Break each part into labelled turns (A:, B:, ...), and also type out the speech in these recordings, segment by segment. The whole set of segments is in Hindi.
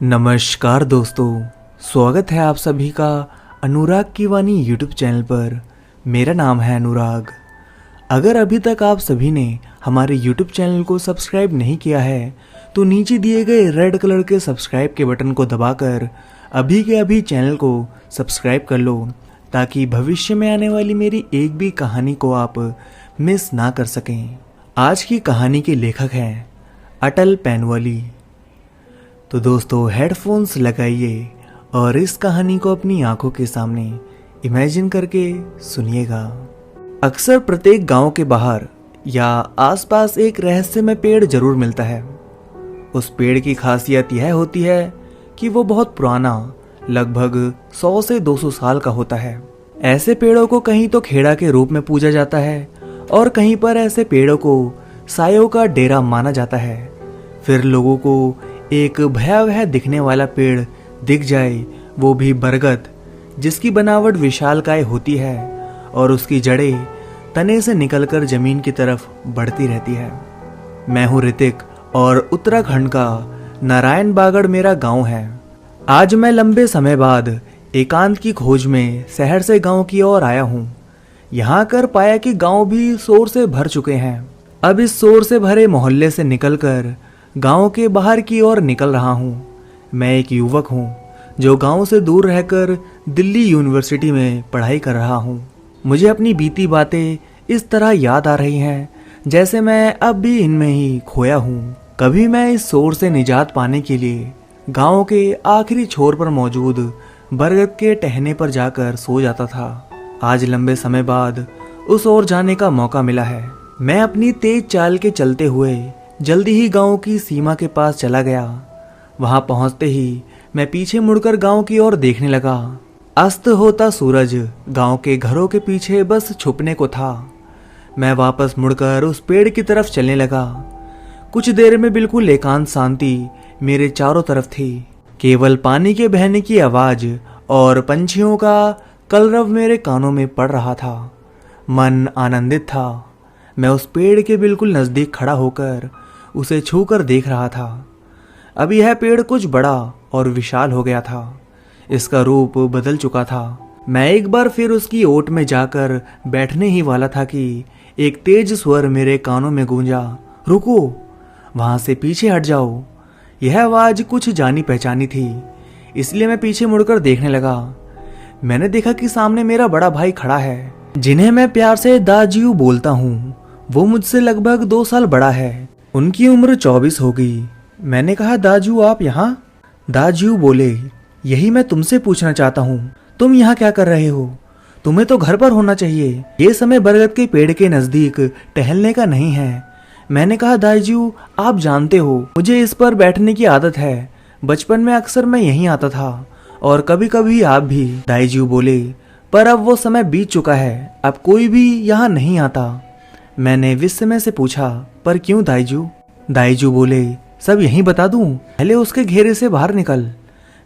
A: नमस्कार दोस्तों, स्वागत है आप सभी का अनुराग की वाणी यूट्यूब चैनल पर। मेरा नाम है अनुराग। अगर अभी तक आप सभी ने हमारे यूट्यूब चैनल को सब्सक्राइब नहीं किया है तो नीचे दिए गए रेड कलर के सब्सक्राइब के बटन को दबाकर अभी के अभी चैनल को सब्सक्राइब कर लो, ताकि भविष्य में आने वाली मेरी एक भी कहानी को आप मिस ना कर सकें। आज की कहानी के लेखक हैं अटल पैनवाली। तो दोस्तों, हेडफोन्स लगाइए और इस कहानी को अपनी आंखों के सामने इमेजिन करके सुनिएगा। अक्सर प्रत्येक गांव के बाहर या आसपास एक रहस्यमय पेड़ जरूर मिलता है। उस पेड़ की खासियत यह होती है कि वो बहुत पुराना, लगभग 100 से 200 साल का होता है। ऐसे पेड़ों को कहीं तो खेड़ा के रूप में पूजा जाता है और कहीं पर ऐसे पेड़ों को सायों का डेरा माना जाता है। फिर लोगों को एक भयावह दिखने वाला पेड़ दिख जाए, वो भी बरगद, जिसकी बनावट विशालकाय होती है और उसकी जड़ें तने से निकलकर जमीन की तरफ बढ़ती रहती है। मैं हूँ ऋतिक और उत्तराखंड का नारायण बागड़ मेरा गांव है। आज मैं लंबे समय बाद एकांत की खोज में शहर से गांव की ओर आया हूँ। यहाँ कर पाया कि गांव भी शोर से भर चुके हैं। अब इस शोर से भरे मोहल्ले से निकलकर गांव के बाहर की ओर निकल रहा हूँ। मैं एक युवक हूँ जो गांव से दूर रहकर दिल्ली यूनिवर्सिटी में पढ़ाई कर रहा हूँ। मुझे अपनी बीती बातें इस तरह याद आ रही हैं जैसे मैं अब भी इनमें ही खोया हूँ। कभी मैं इस शोर से निजात पाने के लिए गांव के आखिरी छोर पर मौजूद बरगद के टहने पर जाकर सो जाता था। आज लंबे समय बाद उस ओर जाने का मौका मिला है। मैं अपनी तेज चाल के चलते हुए जल्दी ही गांव की सीमा के पास चला गया। वहां पहुंचते ही मैं पीछे मुड़कर गांव की ओर देखने लगा। अस्त होता सूरज गांव के घरों के पीछे बस छुपने को था। मैं वापस मुड़कर उस पेड़ की तरफ चलने लगा। कुछ देर में बिल्कुल एकांत शांति मेरे चारों तरफ थी। केवल पानी के बहने की आवाज और पंछियों का कलरव मेरे कानों में पड़ रहा था। मन आनंदित था। मैं उस पेड़ के बिल्कुल नजदीक खड़ा होकर उसे छूकर देख रहा था। अब यह पेड़ कुछ बड़ा और विशाल हो गया था। इसका रूप बदल चुका था। मैं एक बार फिर उसकी ओट में जाकर बैठने ही वाला था कि एक तेज स्वर मेरे कानों में गूंजा, रुको, वहां से पीछे हट जाओ। यह आवाज कुछ जानी पहचानी थी, इसलिए मैं पीछे मुड़कर देखने लगा। मैंने देखा कि सामने मेरा बड़ा भाई खड़ा है, जिन्हें मैं प्यार से दाजू बोलता हूँ। वो मुझसे लगभग 2 साल बड़ा है। उनकी उम्र 24 होगी। मैंने कहा, दाजू आप यहाँ? दाजू बोले, यही मैं तुमसे पूछना चाहता हूँ, तुम यहाँ क्या कर रहे हो? तुम्हें तो घर पर होना चाहिए। ये समय बरगद के पेड़ के नजदीक टहलने का नहीं है। मैंने कहा, दाजू आप जानते हो मुझे इस पर बैठने की आदत है। बचपन में अक्सर मैं यहीं आता था और कभी कभी आप भी। दाईजू बोले, पर अब वो समय बीत चुका है, अब कोई भी यहाँ नहीं आता। मैंने विस्मय से पूछा, पर क्यों दाईजू? दाईजू बोले, सब यहीं बता दूं, पहले उसके घेरे से बाहर निकल।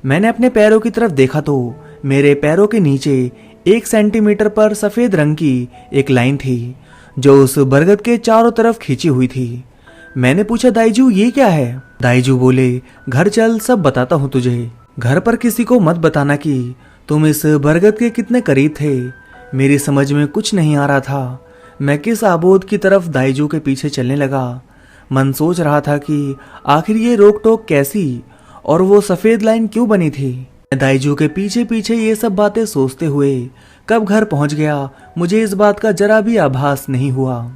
A: मैंने अपने पैरों की तरफ देखा तो मेरे पैरों के नीचे 1 सेंटीमीटर पर सफेद रंग की एक लाइन थी जो उस बरगद के चारों तरफ खींची हुई थी। मैंने पूछा, दाईजू ये क्या है? दाईजू बोले, घर चल, सब बताता हूँ तुझे। घर पर किसी को मत बताना कि तुम इस बरगद के कितने करीब थे। मेरी समझ में कुछ नहीं आ रहा था। मैं किस आबोद की तरफ दाईजू के पीछे चलने लगा। मन सोच रहा था कि आखिर ये रोक टोक कैसी और वो सफेद लाइन क्यों बनी थी। दाईजू के पीछे पीछे ये सब बातें सोचते हुए कब घर पहुंच गया, मुझे इस बात का जरा भी आभास नहीं हुआ।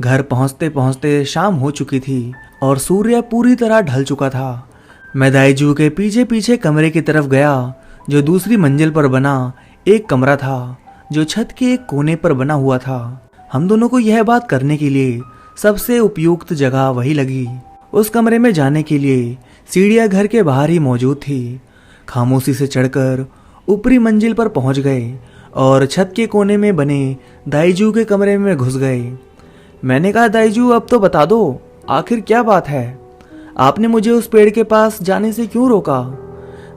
A: घर पहुंचते पहुंचते शाम हो चुकी थी और सूर्य पूरी तरह ढल चुका था। मैं दाईजू के पीछे पीछे कमरे की तरफ गया, जो दूसरी मंजिल पर बना एक कमरा था, जो छत के एक कोने पर बना हुआ था। हम दोनों को यह बात करने के लिए सबसे उपयुक्त जगह वही लगी। उस कमरे में जाने के लिए सीढ़ियां घर के बाहर ही मौजूद थी। खामोशी से चढ़कर ऊपरी मंजिल पर पहुंच गए और छत के कोने में बने दाईजू के कमरे में घुस गए। मैंने कहा, दाईजू अब तो बता दो, आखिर क्या बात है? आपने मुझे उस पेड़ के पास जाने से क्यों रोका?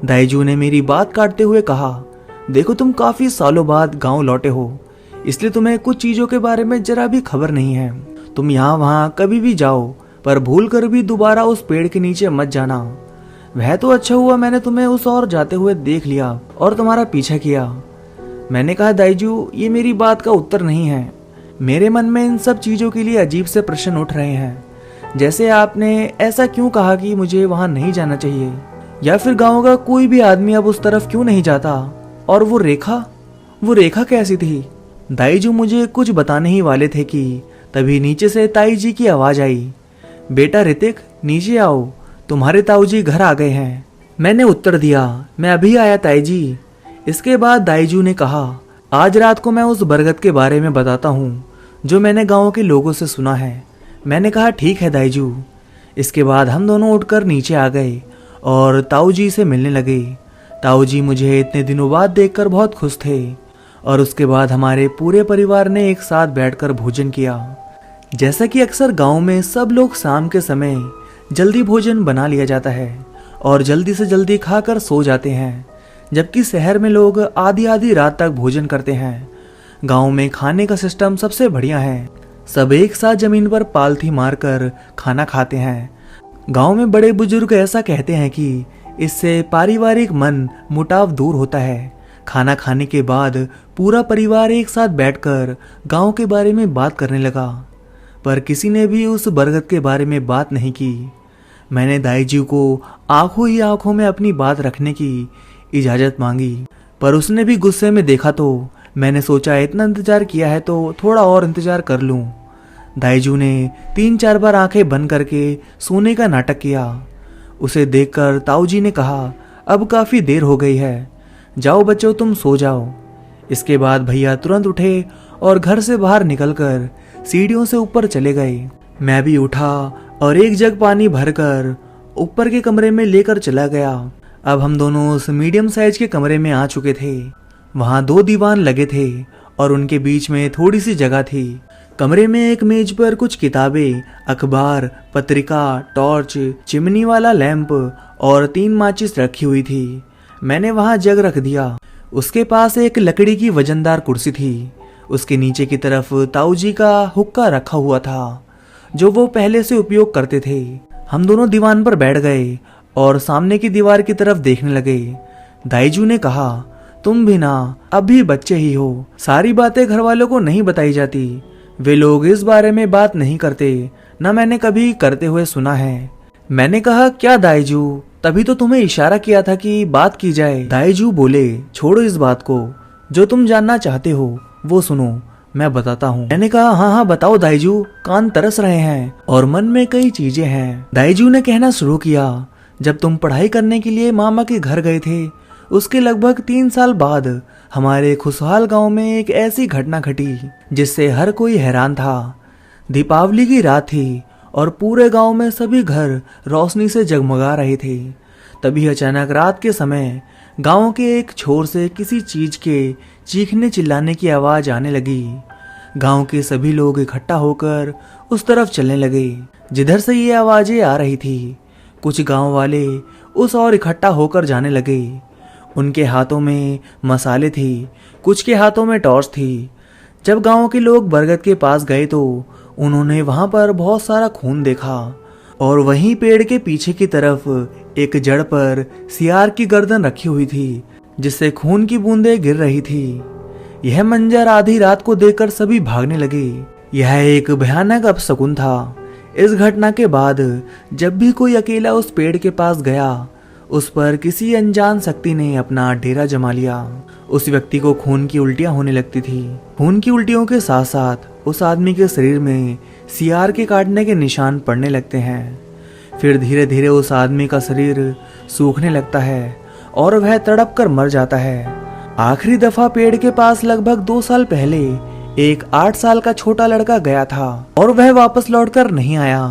A: दाईजू ने मेरी बात काटते हुए कहा, देखो तुम काफी सालों बाद गांव लौटे हो, इसलिए तुम्हें कुछ चीजों के बारे में जरा भी खबर नहीं है। तुम यहाँ वहाँ कभी भी जाओ, पर भूल कर भी दोबारा उस पेड़ के नीचे मत जाना। वह तो अच्छा हुआ मैंने तुम्हें उस ओर जाते हुए देख लिया और तुम्हारा पीछा किया। मैंने कहा दाईजू, ये मेरी बात का उत्तर नहीं है। मेरे मन में इन सब चीजों के लिए अजीब से प्रश्न उठ रहे हैं। जैसे आपने ऐसा क्यों कहा कि मुझे वहां नहीं जाना चाहिए, या फिर गांव का कोई भी आदमी अब उस तरफ क्यों नहीं जाता। और वो रेखा कैसी थी। दाईजू मुझे कुछ बताने ही वाले थे कि तभी नीचे से ताई जी की आवाज आई, बेटा ऋतिक नीचे आओ, तुम्हारे ताऊ जी घर आ गए हैं। मैंने उत्तर दिया, मैं अभी आया ताई जी। इसके बाद दाईजू ने कहा, आज रात को मैं उस बरगद के बारे में बताता हूँ जो मैंने गांव के लोगों से सुना है। मैंने कहा ठीक है दाईजू। इसके बाद हम दोनों उठकर नीचे आ गए और ताऊ जी से मिलने लगे। ताऊ जी मुझे इतने दिनों बाद देखकर बहुत खुश थे और उसके बाद हमारे पूरे परिवार ने एक साथ बैठकर भोजन किया। जैसा कि अक्सर गांव में सब लोग शाम के समय जल्दी भोजन बना लिया जाता है और जल्दी से जल्दी खाकर सो जाते हैं, जबकि शहर में लोग आधी आधी रात तक भोजन करते हैं। गांव में खाने का सिस्टम सबसे बढ़िया है। सब एक साथ जमीन पर पालथी मारकर खाना खाते हैं। गांव में बड़े बुजुर्ग ऐसा कहते हैं कि इससे पारिवारिक मन मुटाव दूर होता है। खाना खाने के बाद पूरा परिवार एक साथ बैठकर गांव के बारे में बात करने लगा, पर किसी ने भी उस बरगद के बारे में बात नहीं की। मैंने दाईजी को आंखों ही आंखों में अपनी बात रखने की इजाजत मांगी, पर उसने भी गुस्से में देखा तो मैंने सोचा इतना इंतजार किया है तो थोड़ा और इंतजार कर लूं। दाईजू ने 3-4 बार आंखें बंद करके सोने का नाटक किया। उसे देखकर ताऊजी ने कहा, अब काफी देर हो गई है, जाओ बच्चों तुम सो जाओ। इसके बाद भैया तुरंत उठे और घर से बाहर निकलकर सीढ़ियों से ऊपर चले गए। मैं भी उठा और एक जग पानी भरकर ऊपर के कमरे में लेकर चला गया। अब हम दोनों उस मीडियम साइज के कमरे में आ चुके थे। वहां 2 दीवान लगे थे और उनके बीच में थोड़ी सी जगह थी। कमरे में एक मेज पर कुछ किताबें, अखबार, पत्रिका, टॉर्च, चिमनी वाला लैंप और 3 माचिस रखी हुई थी। मैंने वहां जग रख दिया। उसके पास एक लकड़ी की वजनदार कुर्सी थी। उसके नीचे की तरफ ताऊजी का हुक्का रखा हुआ था जो वो पहले से उपयोग करते थे। हम दोनों दीवान पर बैठ गए और सामने की दीवार की तरफ देखने लगे। दाईजू ने कहा, तुम भी ना अब भी बच्चे ही हो, सारी बातें घर वालों को नहीं बताई जाती। वे लोग इस बारे में बात नहीं करते, न मैंने कभी करते हुए सुना है। मैंने कहा, क्या दाईजू, तभी तो तुम्हें इशारा किया था कि बात की जाए। दाईजू बोले, छोड़ो इस बात को, जो तुम जानना चाहते हो वो सुनो, मैं बताता हूँ। मैंने कहा, हाँ हाँ बताओ दाईजू, कान तरस रहे हैं और मन में कई चीजें हैं। दाईजू ने कहना शुरू किया, जब तुम पढ़ाई करने के लिए मामा के घर गए थे, उसके लगभग 3 साल बाद हमारे खुशहाल गांव में एक ऐसी घटना घटी जिससे हर कोई हैरान था। दीपावली की रात थी और पूरे गांव में सभी घर रोशनी से जगमगा रहे थे। तभी अचानक रात के समय गांव के एक छोर से किसी चीज के चीखने चिल्लाने की आवाज आने लगी। गांव के सभी लोग इकट्ठा होकर उस तरफ चलने लगे जिधर से ये आवाजें आ रही थी। कुछ गांव वाले उस ओर इकट्ठा होकर जाने लगे। उनके हाथों में मसाले थे, कुछ के हाथों में टॉर्च थी। जब गांव के लोग बरगद के पास गए तो उन्होंने वहां पर बहुत सारा खून देखा और वहीं पेड़ के पीछे की तरफ एक जड़ पर सियार की गर्दन रखी हुई थी जिससे खून की बूंदें गिर रही थी। यह मंजर आधी रात को देखकर सभी भागने लगे। यह एक भयानक अपशकुन था। इस घटना के बाद जब भी कोई अकेला उस पेड़ के पास गया, उस पर किसी अनजान शक्ति ने अपना डेरा जमा लिया। उस व्यक्ति को खून की उल्टियां होने लगती थी। खून की उल्टियों के साथ साथ उस आदमी के शरीर में सियार के काटने के निशान पड़ने लगते हैं। फिर धीरे धीरे उस आदमी का शरीर सूखने लगता है और वह तड़प कर मर जाता है। आखिरी दफा पेड़ के पास लगभग 2 साल पहले एक 8 साल का छोटा लड़का गया था और वह वापस लौटकर नहीं आया।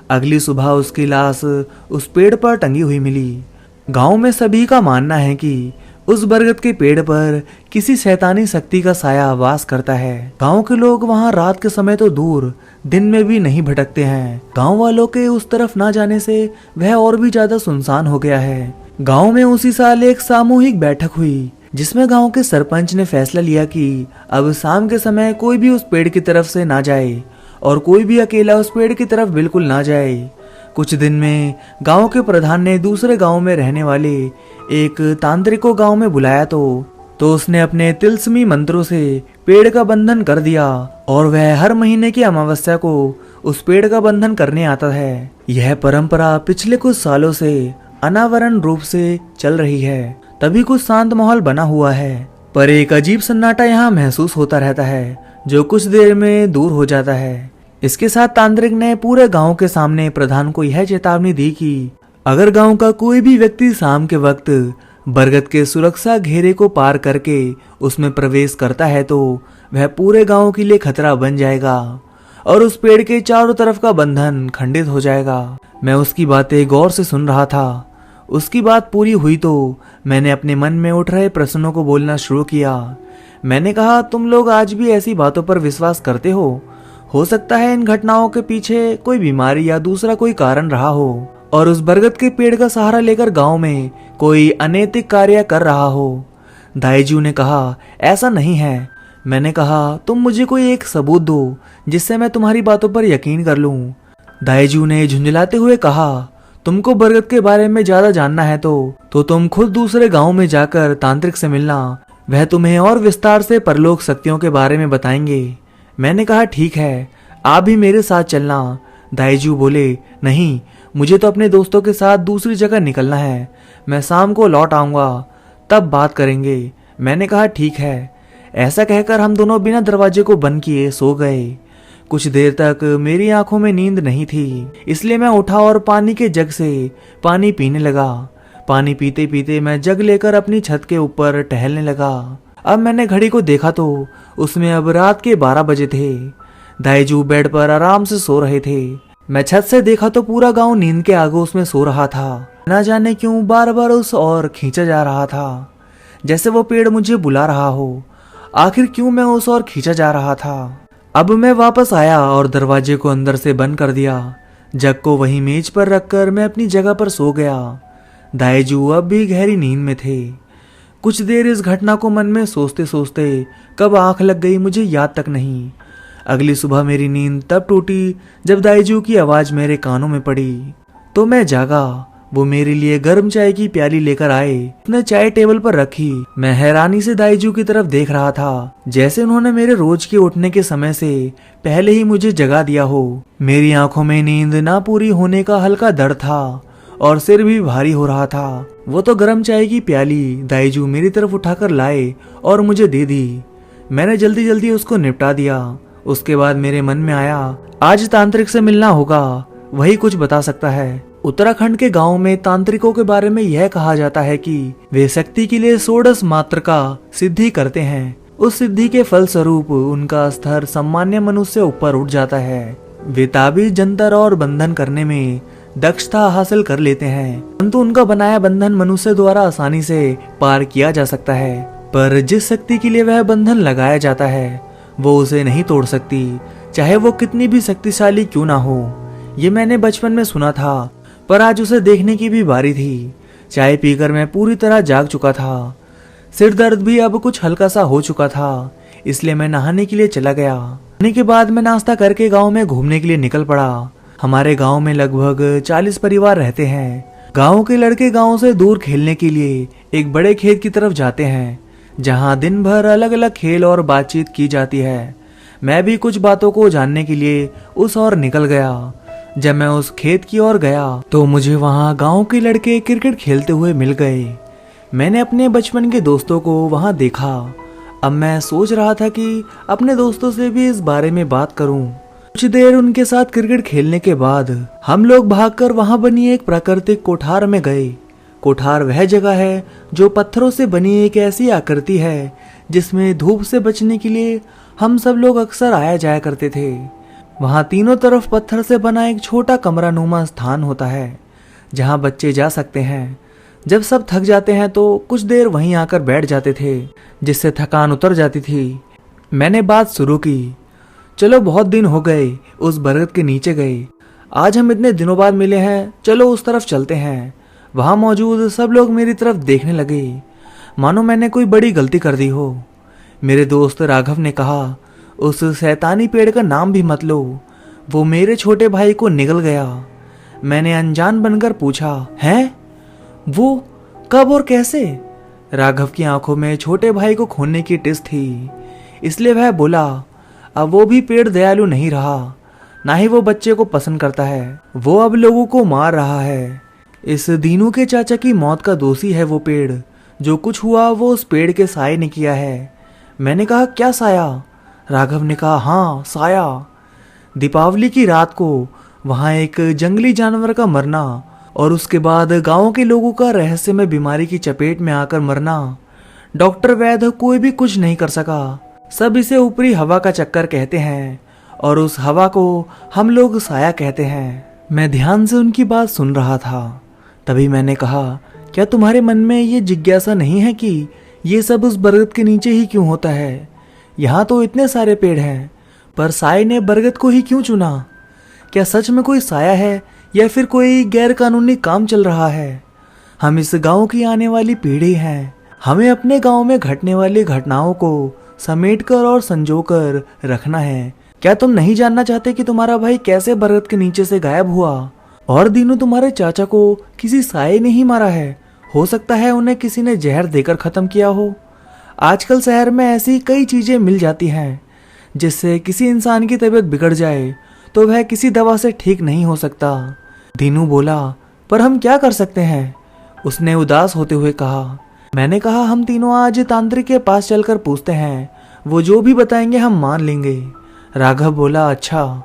A: अगली सुबह उसकी लाश उस पेड़ पर टंगी हुई मिली। गांव में सभी का मानना है कि उस बरगद के पेड़ पर किसी शैतानी शक्ति का साया वास करता है। गांव के लोग वहां रात के समय तो दूर, दिन में भी नहीं भटकते हैं। गांव वालों के उस तरफ ना जाने से वह और भी ज्यादा सुनसान हो गया है। गांव में उसी साल एक सामूहिक बैठक हुई जिसमें गांव के सरपंच ने फैसला लिया कि अब शाम के समय कोई भी उस पेड़ की तरफ से ना जाए और कोई भी अकेला उस पेड़ की तरफ बिल्कुल ना जाए। कुछ दिन में गांव के प्रधान ने दूसरे गांव में रहने वाले एक तांत्रिक को गांव में बुलाया तो उसने अपने तिलस्मी मंत्रों से पेड़ का बंधन कर दिया और वह हर महीने की अमावस्या को उस पेड़ का बंधन करने आता है। यह परंपरा पिछले कुछ सालों से अनावरण रूप से चल रही है। तभी कुछ शांत माहौल बना हुआ है, पर एक अजीब सन्नाटा यहाँ महसूस होता रहता है जो कुछ देर में दूर हो जाता है। इसके साथ तांत्रिक ने पूरे गांव के सामने प्रधान को यह चेतावनी दी कि अगर गांव का कोई भी व्यक्ति शाम के वक्त बरगद के सुरक्षा घेरे को पार करके उसमें प्रवेश करता है तो वह पूरे गांव के लिए खतरा बन जाएगा और उस पेड़ के चारों तरफ का बंधन खंडित हो जाएगा। मैं उसकी बातें गौर से सुन रहा था। उसकी बात पूरी हुई तो मैंने अपने मन में उठ रहे प्रश्नों को बोलना शुरू किया। मैंने कहा, तुम लोग आज भी ऐसी बातों पर विश्वास करते हो सकता है इन घटनाओं के पीछे कोई बीमारी या दूसरा कोई कारण रहा हो और उस बरगद के पेड़ का सहारा लेकर गांव में कोई अनैतिक कार्य कर रहा हो। दाईजू ने कहा, ऐसा नहीं है। मैंने कहा, तुम मुझे कोई एक सबूत दो जिससे मैं तुम्हारी बातों पर यकीन कर लूं। दाईजू ने झुंझलाते हुए कहा, तुमको बरगद के बारे में ज्यादा जानना है तो तुम खुद दूसरे गांव में जाकर तांत्रिक से मिलना, वह तुम्हें और विस्तार से परलोक शक्तियों के बारे में बताएंगे। मैंने कहा, ठीक है, आप भी मेरे साथ चलना। दाईजू बोले, नहीं, मुझे तो अपने दोस्तों के साथ दूसरी जगह निकलना है। मैं शाम को लौट आऊंगा, तब बात करेंगे। मैंने कहा, ठीक है। ऐसा कहकर हम दोनों बिना दरवाजे को बंद किए सो गए। कुछ देर तक मेरी आंखों में नींद नहीं थी, इसलिए मैं उठा और पानी के जग से पानी पीने लगा। पानी पीते पीते मैं जग लेकर अपनी छत के ऊपर टहलने लगा। अब मैंने घड़ी को देखा तो उसमें अब रात के 12 बजे थे। दाईजू बेड पर आराम से सो रहे थे। मैं छत से देखा तो पूरा गांव नींद के आगोश में सो रहा था। न जाने क्यों बार बार उस ओर खींचा जा रहा था, जैसे वो पेड़ मुझे बुला रहा हो। आखिर क्यों मैं उस ओर खींचा जा रहा था? अब मैं वापस आया और दरवाजे को अंदर से बंद कर दिया। जग को वहीं मेज पर रखकर मैं अपनी जगह पर सो गया। दाईजू अब भी गहरी नींद में थे। कुछ देर इस घटना को मन में सोचते सोचते कब आंख लग गई मुझे याद तक नहीं। अगली सुबह मेरी नींद तब टूटी जब दाईजू की आवाज मेरे कानों में पड़ी तो मैं जागा। वो मेरे लिए गर्म चाय की प्याली लेकर आए। उसने चाय टेबल पर रखी। मैं हैरानी से दाईजू की तरफ देख रहा था, जैसे उन्होंने मेरे रोज के उठने के समय से पहले ही मुझे जगा दिया हो। मेरी आंखों में नींद ना पूरी होने का हल्का दर्द था और सिर भी भारी हो रहा था। वो तो गर्म चाय की प्याली दाईजू मेरी तरफ उठाकर लाए और मुझे दे दी। मैंने जल्दी जल्दी उसको निपटा दिया। उसके बाद मेरे मन में आया, आज तांत्रिक से मिलना होगा, वही कुछ बता सकता है। उत्तराखंड के गांव में तांत्रिकों के बारे में यह कहा जाता है कि वे शक्ति के लिए 16 मात्र का सिद्धि करते हैं। उस सिद्धि के फल स्वरूप उनका स्तर सामान्य मनुष्य से ऊपर उठ जाता है। वे ताबीज, जंतर और बंधन करने में दक्षता हासिल कर लेते हैं, परंतु उनका बनाया बंधन मनुष्य द्वारा आसानी से पार किया जा सकता है। पर जिस शक्ति के लिए वह बंधन लगाया जाता है वो उसे नहीं तोड़ सकती, चाहे वो कितनी भी शक्तिशाली क्यों ना हो। ये मैंने बचपन में सुना था, पर आज उसे देखने की भी बारी थी। चाय पीकर मैं पूरी तरह जाग चुका था। सिर दर्द भी अब कुछ हल्का सा हो चुका था, इसलिए मैं नहाने के लिए चला गया। नहाने के बाद मैं नाश्ता करके गांव में घूमने के लिए निकल पड़ा। हमारे गांव में लगभग 40 परिवार रहते हैं। गांव के लड़के गांव से दूर खेलने के लिए एक बड़े खेत की तरफ जाते हैं, जहां दिन भर अलग अलग खेल और बातचीत की जाती है। मैं भी कुछ बातों को जानने के लिए उस ओर निकल गया। जब मैं उस खेत की ओर गया तो मुझे वहां गांव के लड़के क्रिकेट खेलते हुए मिल गए। मैंने अपने बचपन के दोस्तों को वहां देखा। अब मैं सोच रहा था कि अपने दोस्तों से भी इस बारे में बात करूं। कुछ देर उनके साथ क्रिकेट खेलने के बाद हम लोग भागकर वहां बनी एक प्राकृतिक कोठार में गए। कोठार वह जगह है जो पत्थरों से बनी एक ऐसी आकृति है जिसमें धूप से बचने के लिए हम सब लोग अक्सर आया जाया करते थे। वहां तीनों तरफ पत्थर से बना एक छोटा कमरा नुमा स्थान होता है जहां बच्चे जा सकते हैं। जब सब थक जाते हैं तो कुछ देर वहीं आकर बैठ जाते थे, जिससे थकान उतर जाती थी। मैंने बात शुरू की, चलो बहुत दिन हो गए उस बरगद के नीचे गए, आज हम इतने दिनों बाद मिले हैं, चलो उस तरफ चलते हैं। वहां मौजूद सब लोग मेरी तरफ देखने लगे मानो मैंने कोई बड़ी गलती कर दी हो। मेरे दोस्त राघव ने कहा, उस शैतानी पेड़ का नाम भी मत लो, वो मेरे छोटे भाई को निगल गया। मैंने अनजान बनकर पूछा, हैं? वो कब और कैसे? राघव की आंखों में छोटे भाई को खोने की टिस थी, इसलिए वह बोला, अब वो भी पेड़ दयालु नहीं रहा, ना ही वो बच्चे को पसंद करता है, वो अब लोगों को मार रहा है। इस दीनू के चाचा की मौत का दोषी है वो पेड़। जो कुछ हुआ वो उस पेड़ के साये ने किया है। मैंने कहा, क्या साया? राघव ने कहा, हाँ साया। दीपावली की रात को वहां एक जंगली जानवर का मरना और उसके बाद गांव के लोगों का रहस्यमय बीमारी की चपेट में आकर मरना, डॉक्टर वैद्य कोई भी कुछ नहीं कर सका। सब इसे ऊपरी हवा का चक्कर कहते हैं और उस हवा को हम लोग साया कहते हैं। मैं ध्यान से उनकी बात सुन रहा था। तभी मैंने कहा, क्या तुम्हारे मन में ये जिज्ञासा नहीं है कि ये सब उस बरगद के नीचे ही क्यों होता है? यहाँ तो इतने सारे पेड़ हैं, पर साये ने बरगद को ही क्यों चुना? क्या सच में कोई साया है या फिर कोई गैर कानूनी काम चल रहा है? हम इस गांव की आने वाली पीढ़ी हैं। हमें अपने गांव में घटने वाली घटनाओं को समेटकर और संजोकर रखना है। क्या तुम नहीं जानना चाहते कि तुम्हारा भाई कैसे बरगद के नीचे से गायब हुआ? और दिनों तुम्हारे चाचा को किसी साये ने ही मारा है। हो सकता है उन्हें किसी ने जहर देकर खत्म किया हो। आजकल शहर में ऐसी कई चीजें मिल जाती हैं जिससे किसी इंसान की तबीयत बिगड़ जाए तो वह किसी दवा से ठीक नहीं हो सकता। दीनू बोला, पर हम क्या कर सकते हैं? उसने उदास होते हुए कहा। मैंने कहा, हम तीनों आज तांत्रिक के पास चलकर पूछते हैं, वो जो भी बताएंगे हम मान लेंगे। राघव बोला, अच्छा,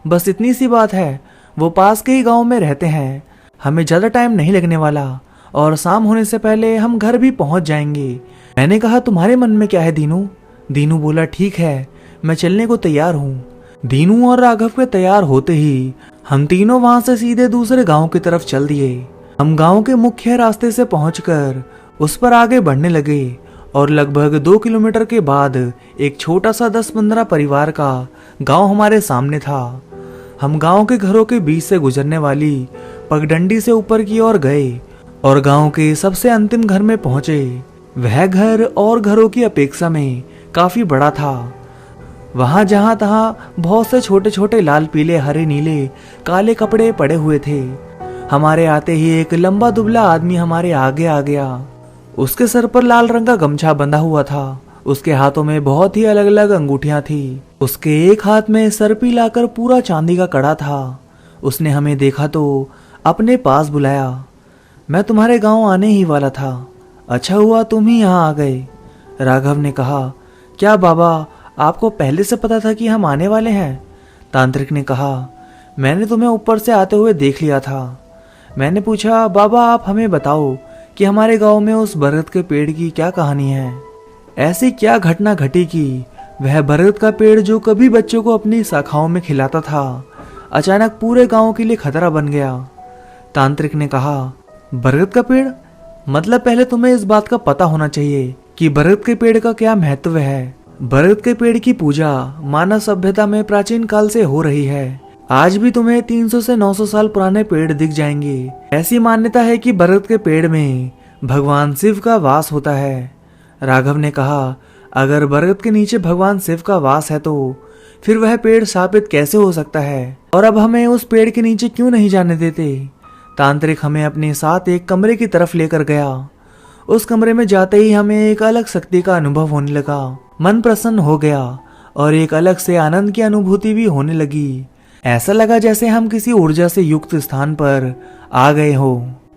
A: बस इतनी सी बात है। वो पास के ही गांव में रहते हैं, हमें ज्यादा टाइम नहीं लगने वाला और शाम होने से पहले हम घर भी पहुंच जाएंगे। मैंने कहा, तुम्हारे मन में क्या है दीनू? दीनू बोला, ठीक है, मैं चलने को तैयार हूँ। दीनू और राघव के तैयार होते ही हम तीनों वहां से सीधे दूसरे गांव की तरफ चल दिए। हम गांव के मुख्य रास्ते से पहुंचकर उस पर आगे बढ़ने लगे और लगभग 2 किलोमीटर के बाद एक छोटा सा 10-15 परिवार का गांव हमारे सामने था। हम गांव के घरों के बीच से गुजरने वाली पगडंडी से ऊपर की ओर गए और गांव के सबसे अंतिम घर में पहुंचे। वह घर और घरों की अपेक्षा में काफी बड़ा था। वहां जहां तहां बहुत से छोटे छोटे लाल पीले हरे नीले काले कपड़े पड़े हुए थे। हमारे आते ही एक लंबा दुबला आदमी हमारे आगे आ गया। उसके सर पर लाल रंग का गमछा बंधा हुआ था। उसके हाथों में बहुत ही अलग अलग अंगूठियां थी। उसके एक हाथ में सरपी लाकर पूरा चांदी का कड़ा था। उसने हमें देखा तो अपने पास बुलाया। मैं तुम्हारे गांव आने ही वाला था, अच्छा हुआ तुम ही यहाँ आ गए। राघव ने कहा, क्या बाबा, आपको पहले से पता था कि हम आने वाले हैं? तांत्रिक ने कहा, मैंने तुम्हें ऊपर से आते हुए देख लिया था। मैंने पूछा, बाबा आप हमें बताओ कि हमारे गांव में उस बरगद के पेड़ की क्या कहानी है? ऐसी क्या घटना घटी कि वह बरगद का पेड़ जो कभी बच्चों को अपनी शाखाओं में खिलाता था, अचानक पूरे गांव के लिए खतरा बन गया? तांत्रिक ने कहा, बरगद का पेड़? मतलब पहले तुम्हें इस बात का पता होना चाहिए कि बरगद के पेड़ का क्या महत्व है। बरगद के पेड़ की पूजा मानव सभ्यता में प्राचीन काल से हो रही है। आज भी तुम्हें 300 से 900 साल पुराने पेड़ दिख जाएंगे। ऐसी मान्यता है कि बरगद के पेड़ में भगवान शिव का वास होता है। राघव ने कहा, अगर बरगद के नीचे भगवान शिव का वास है तो फिर वह पेड़ शापित कैसे हो सकता है? और अब हमें उस पेड़ के नीचे क्यों नहीं जाने देते? तांत्रिक हमें अपने साथ एक कमरे की तरफ लेकर गया। उस कमरे में जाते ही हमें एक अलग शक्ति का अनुभव होने लगा। मन प्रसन्न हो गया और एक अलग से आनंद की अनुभूति भी होने लगी। ऐसा लगा जैसे हम किसी ऊर्जा से युक्त स्थान पर आ गए हो।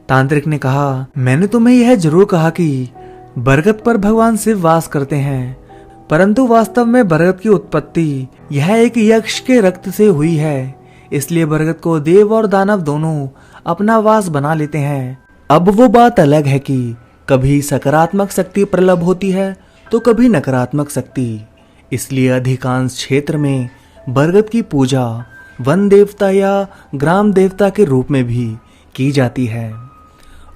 A: तांत्रिक ने कहा, मैंने तुम्हें यह जरूर कहा कि बरगद पर भगवान शिव वास करते हैं, परंतु वास्तव में बरगद की उत्पत्ति यह एक यक्ष के रक्त से हुई है। इसलिए बरगद को देव और दानव दोनों अपना वास बना लेते हैं। अब वो बात अलग है कि कभी सकारात्मक शक्ति प्रबल होती है तो कभी नकारात्मक शक्ति। इसलिए अधिकांश क्षेत्र में बरगद की पूजा वन देवता या ग्राम देवता के रूप में भी की जाती है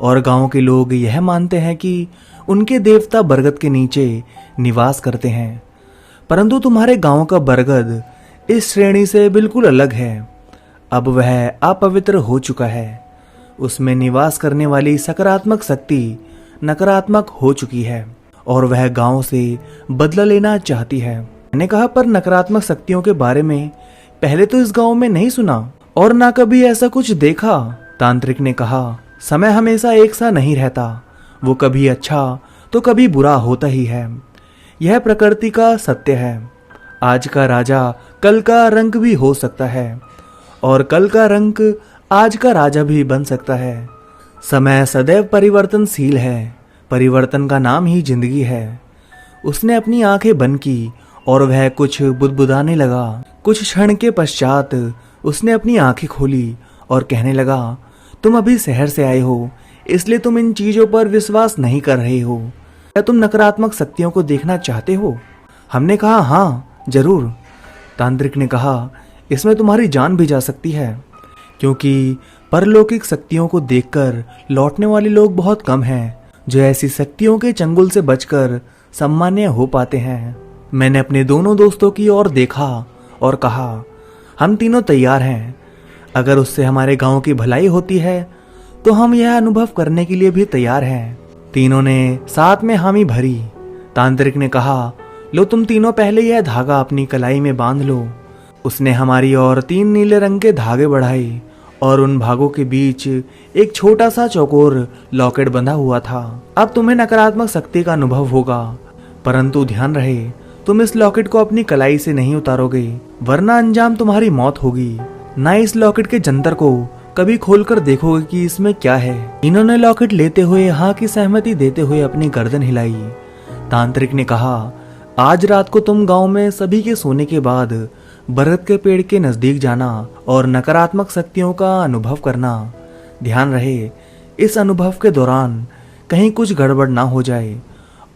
A: और गांव के लोग यह मानते हैं कि उनके देवता बरगद के नीचे निवास करते हैं। परंतु तुम्हारे गांव का बरगद इस श्रेणी से बिल्कुल अलग है। अब वह अपवित्र हो चुका है। उसमें निवास करने वाली सकारात्मक शक्ति नकारात्मक हो चुकी है और वह गांव से बदला लेना चाहती है। मैंने कहा, पर नकारात्मक शक्तियों के बारे में पहले तो इस गांव में नहीं सुना। और ना कभी ऐसा कुछ देखा। तांत्रिक ने कहा, समय हमेशा एक सा नहीं रहता, वो कभी अच्छा तो कभी बुरा होता ही है। यह प्रकृति का सत्य है। आज का राजा कल का रंक भी हो सकता है और कल का रंक आज का राजा भी बन सकता है। समय सदैव परिवर्तनशील है, परिवर्तन का नाम ही जिंदगी है। उसने अपनी आंखें बंद की और वह कुछ बुदबुदाने लगा। कुछ क्षण के पश्चात उसने अपनी आंखें खोली और कहने लगा, तुम अभी शहर से आए हो, इसलिए तुम इन चीजों पर विश्वास नहीं कर रहे हो। क्या तुम नकारात्मक शक्तियों को देखना चाहते हो? हमने कहा, हाँ जरूर। तांत्रिक ने कहा, इसमें तुम्हारी जान भी जा सकती है, क्योंकि परलौकिक शक्तियों को देखकर लौटने वाले लोग बहुत कम हैं जो ऐसी शक्तियों के चंगुल से बचकर सम्मान्य हो पाते हैं। मैंने अपने दोनों दोस्तों की ओर देखा और कहा, हम तीनों तैयार हैं। अगर उससे हमारे गांव की भलाई होती है तो हम यह अनुभव करने के लिए भी तैयार हैं। तीनों ने साथ में हामी भरी। तांत्रिक ने कहा, लो तुम तीनों पहले यह धागा अपनी कलाई में बांध लो। उसने हमारी ओर 3 नीले रंग के धागे बढ़ाए और उन भागों के बीच एक छोटा सा चौकोर लॉकेट बंधा हुआ था। अब तुम्हें नकारात्मक शक्ति का अनुभव होगा, परंतु ध्यान रहे तुम इस लॉकेट को अपनी कलाई से नहीं उतारोगे, वरना अंजाम तुम्हारी मौत होगी। ना इस लॉकेट के जंतर को कभी खोलकर देखोगे कि इसमें क्या है। इन्होंने लॉकेट लेते हुए हाँ की सहमति देते हुए अपनी गर्दन हिलाई। तांत्रिक ने कहा, आज रात को तुम गांव में सभी के सोने के बाद बरगद के पेड़ के नजदीक जाना और नकारात्मक शक्तियों का अनुभव करना। ध्यान रहे इस अनुभव के दौरान कहीं कुछ गड़बड़ ना हो जाए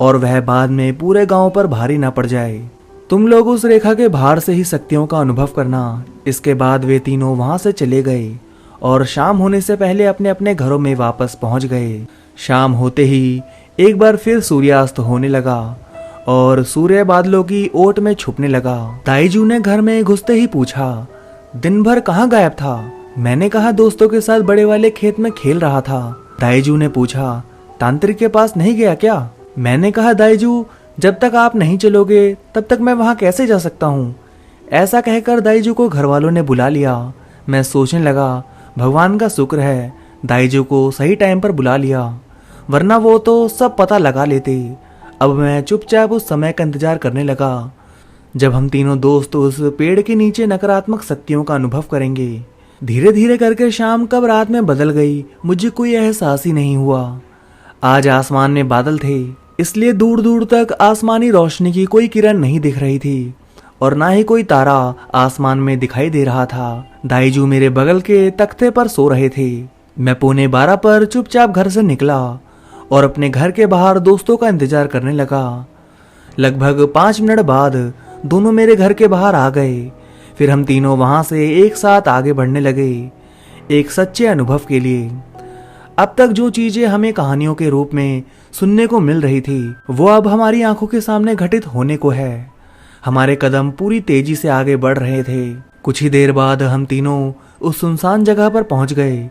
A: और वह बाद में पूरे गांव पर भारी ना पड़ जाए। तुम लोग उस रेखा के बाहर से ही शक्तियों का अनुभव करना। इसके बाद वे तीनों वहां से चले गए और शाम होने से पहले अपने अपने घरों में वापस पहुंच गए। शाम होते ही एक बार फिर सूर्यास्त होने लगा और सूर्य बादलों की ओट में छुपने लगा। दाईजू ने घर में घुसते ही पूछा, दिन भर कहाँ गायब था? मैंने कहा, दोस्तों के साथ बड़े वाले खेत में खेल रहा था। दाईजू ने पूछा, तांत्रिक के पास नहीं गया क्या? मैंने कहा, दाईजू जब तक आप नहीं चलोगे तब तक मैं वहां कैसे जा सकता हूँ। ऐसा कहकर दाईजू को घर वालों ने बुला लिया। मैं सोचने लगा, भगवान का शुक्र है दाईजू को सही टाइम पर बुला लिया, वरना वो तो सब पता लगा लेते। अब मैं चुपचाप उस समय का इंतजार करने लगा जब हम तीनों दोस्त उस पेड़ के नीचे नकारात्मक शक्तियों का अनुभव करेंगे। धीरे धीरे करके शाम कब रात में बदल गई मुझे कोई एहसास ही नहीं हुआ। आज आसमान में बादल थे, इसलिए दूर दूर तक आसमानी रोशनी की कोई किरण नहीं दिख रही थी और ना ही कोई तारा आसमान में दिखाई दे रहा था। दाईजू मेरे बगल के तख्ते पर सो रहे थे। मैं 11:15 पर चुपचाप घर से निकला और अपने घर के बाहर दोस्तों का इंतजार करने लगा। लगभग 5 मिनट बाद दोनों मेरे घर के बाहर आ गए। फिर हम तीनों वहां से एक साथ आगे बढ़ने लगे, एक सच्चे अनुभव के लिए। अब तक जो चीजें हमें कहानियों के रूप में सुनने को मिल रही थी वो अब हमारी आंखों के सामने घटित होने को है। हमारे कदम पूरी तेजी से आगे बढ़ रहे थे। कुछ ही देर बाद हम तीनों उस सुनसान जगह पर पहुंच गए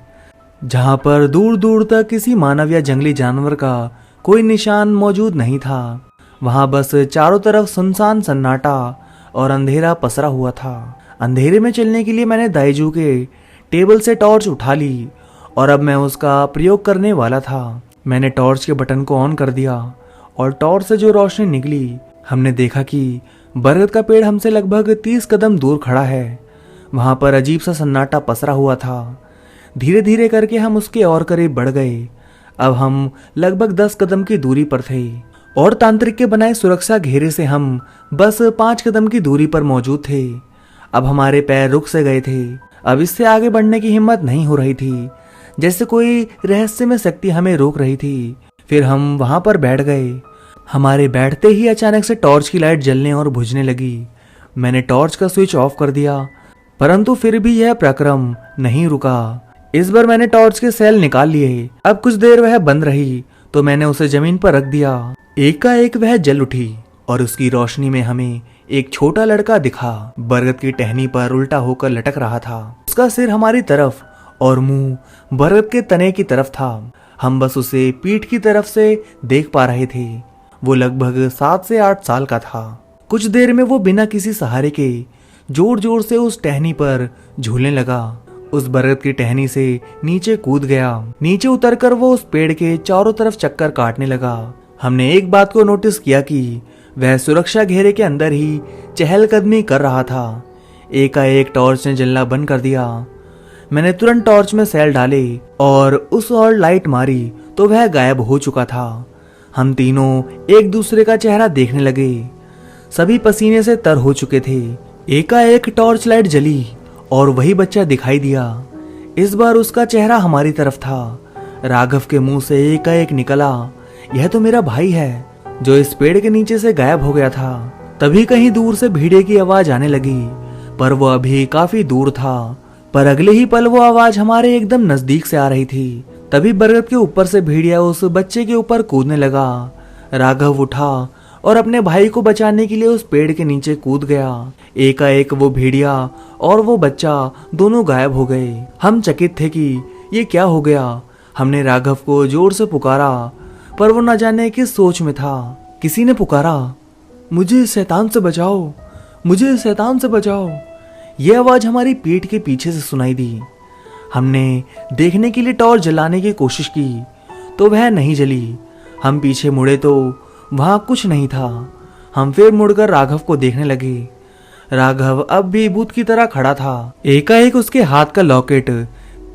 A: जहां पर दूर दूर तक किसी मानव या जंगली जानवर का कोई निशान मौजूद नहीं था। वहां बस चारों तरफ सुनसान सन्नाटा और अंधेरा पसरा हुआ था। अंधेरे में चलने के लिए मैंने दाईजू के टेबल से टॉर्च उठा ली और अब मैं उसका प्रयोग करने वाला था। मैंने टॉर्च के बटन को ऑन कर दिया और टॉर्च से जो रोशनी निकली, हमने देखा कि बरगद का पेड़ हमसे लगभग 30 कदम दूर खड़ा है। वहां पर अजीब सा सन्नाटा पसरा हुआ था। धीरे धीरे करके हम उसके और करीब बढ़ गए। अब हम लगभग 10 कदम की दूरी पर थे और तांत्रिक के बनाए सुरक्षा घेरे से हम बस 5 कदम की दूरी पर मौजूद थे। अब हमारे पैर रुक से गए थे। अब इससे आगे बढ़ने की हिम्मत नहीं हो रही थी, जैसे कोई रहस्यमय शक्ति हमें रोक रही थी। फिर हम वहां पर बैठ गए। हमारे बैठते ही अचानक से टॉर्च की लाइट जलने और बुझने लगी। मैंने टॉर्च का स्विच ऑफ कर दिया, परंतु फिर भी यह प्रक्रम नहीं रुका। इस बार मैंने टॉर्च के सेल निकाल लिए। अब कुछ देर वह बंद रही तो मैंने उसे जमीन पर रख दिया। एकाएक वह जल उठी और उसकी रोशनी में हमें एक छोटा लड़का दिखा। बरगद की टहनी पर उल्टा होकर लटक रहा था। उसका सिर हमारी तरफ और मुंह बरगद के तने की तरफ था। हम बस उसे पीठ की तरफ से देख पा रहे थे। वो लगभग 7 से 8 साल का था। कुछ देर में वो बिना किसी सहारे के जोर जोर से उस टहनी पर झूलने लगा। उस बरगद की टहनी से नीचे कूद गया। नीचे उतरकर वो उस पेड़ के चारों तरफ चक्कर काटने लगा। हमने एक बात को नोटिस किया कि वह सुरक्षा घेरे के अंदर ही चहलकदमी कर रहा था। एकाएक टॉर्च ने जलना बंद कर दिया। मैंने तुरंत टॉर्च में सेल डाले और उस और लाइट मारी तो वह गायब हो चुका था। हम तीनों एक दूसरे का चेहरा देखने लगे। सभी पसीने से तर हो चुके थे। एकाएक टॉर्च लाइट जली और वही बच्चा दिखाई दिया। इस बार उसका चेहरा हमारी तरफ था। राघव के मुंह से एकाएक निकला, यह तो मेरा भाई है जो इस पेड़ के नीचे से गायब हो गया था। तभी कहीं दूर से भीड़े की आवाज आने लगी, पर वो अभी काफी दूर था। पर अगले ही पल वो आवाज हमारे एकदम नजदीक से आ रही थी। तभी बरगद के ऊपर से भेड़िया उस बच्चे के ऊपर कूदने लगा। राघव उठा और अपने भाई को बचाने के लिए उस पेड़ के नीचे कूद गया। एकाएक वो भेड़िया और वो बच्चा दोनों गायब हो गए। हम चकित थे कि ये क्या हो गया। हमने राघव को जोर से पुकारा, पर वो न जाने किस सोच में था। किसी ने पुकारा, मुझे शैतान से बचाओ, मुझे शैतान से बचाओ। ये आवाज हमारी पीठ के पीछे से सुनाई दी। हमने देखने के लिए टॉर्च जलाने की कोशिश की तो वह नहीं जली। हम पीछे मुड़े तो वहां कुछ नहीं था। हम फिर मुड़कर राघव को देखने लगे। राघव अब भी भूत की तरह खड़ा था। एकाएक उसके हाथ का लॉकेट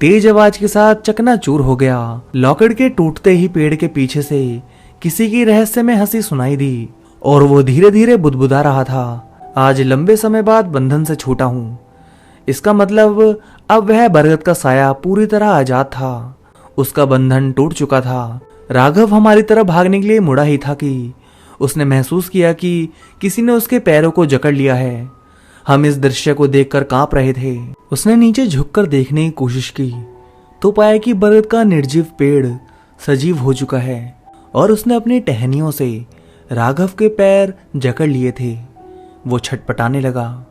A: तेज आवाज के साथ चकनाचूर हो गया। लॉकेट के टूटते ही पेड़ के पीछे से किसी की रहस्यमय हंसी सुनाई दी और वो धीरे धीरे बुदबुदा रहा था, आज लंबे समय बाद बंधन से छूटा हूं। इसका मतलब अब वह बरगद का साया पूरी तरह आजाद था। उसका बंधन टूट चुका था। राघव हमारी तरफ भागने के लिए मुड़ा ही था कि उसने महसूस किया कि किसी ने उसके पैरों को जकड़ लिया है। हम इस दृश्य को देखकर कांप रहे थे। उसने नीचे झुककर देखने की कोशिश की तो पाया कि बरगद का निर्जीव पेड़ सजीव हो चुका है और उसने अपनी टहनियों से राघव के पैर जकड़ लिए थे। वो छटपटाने लगा।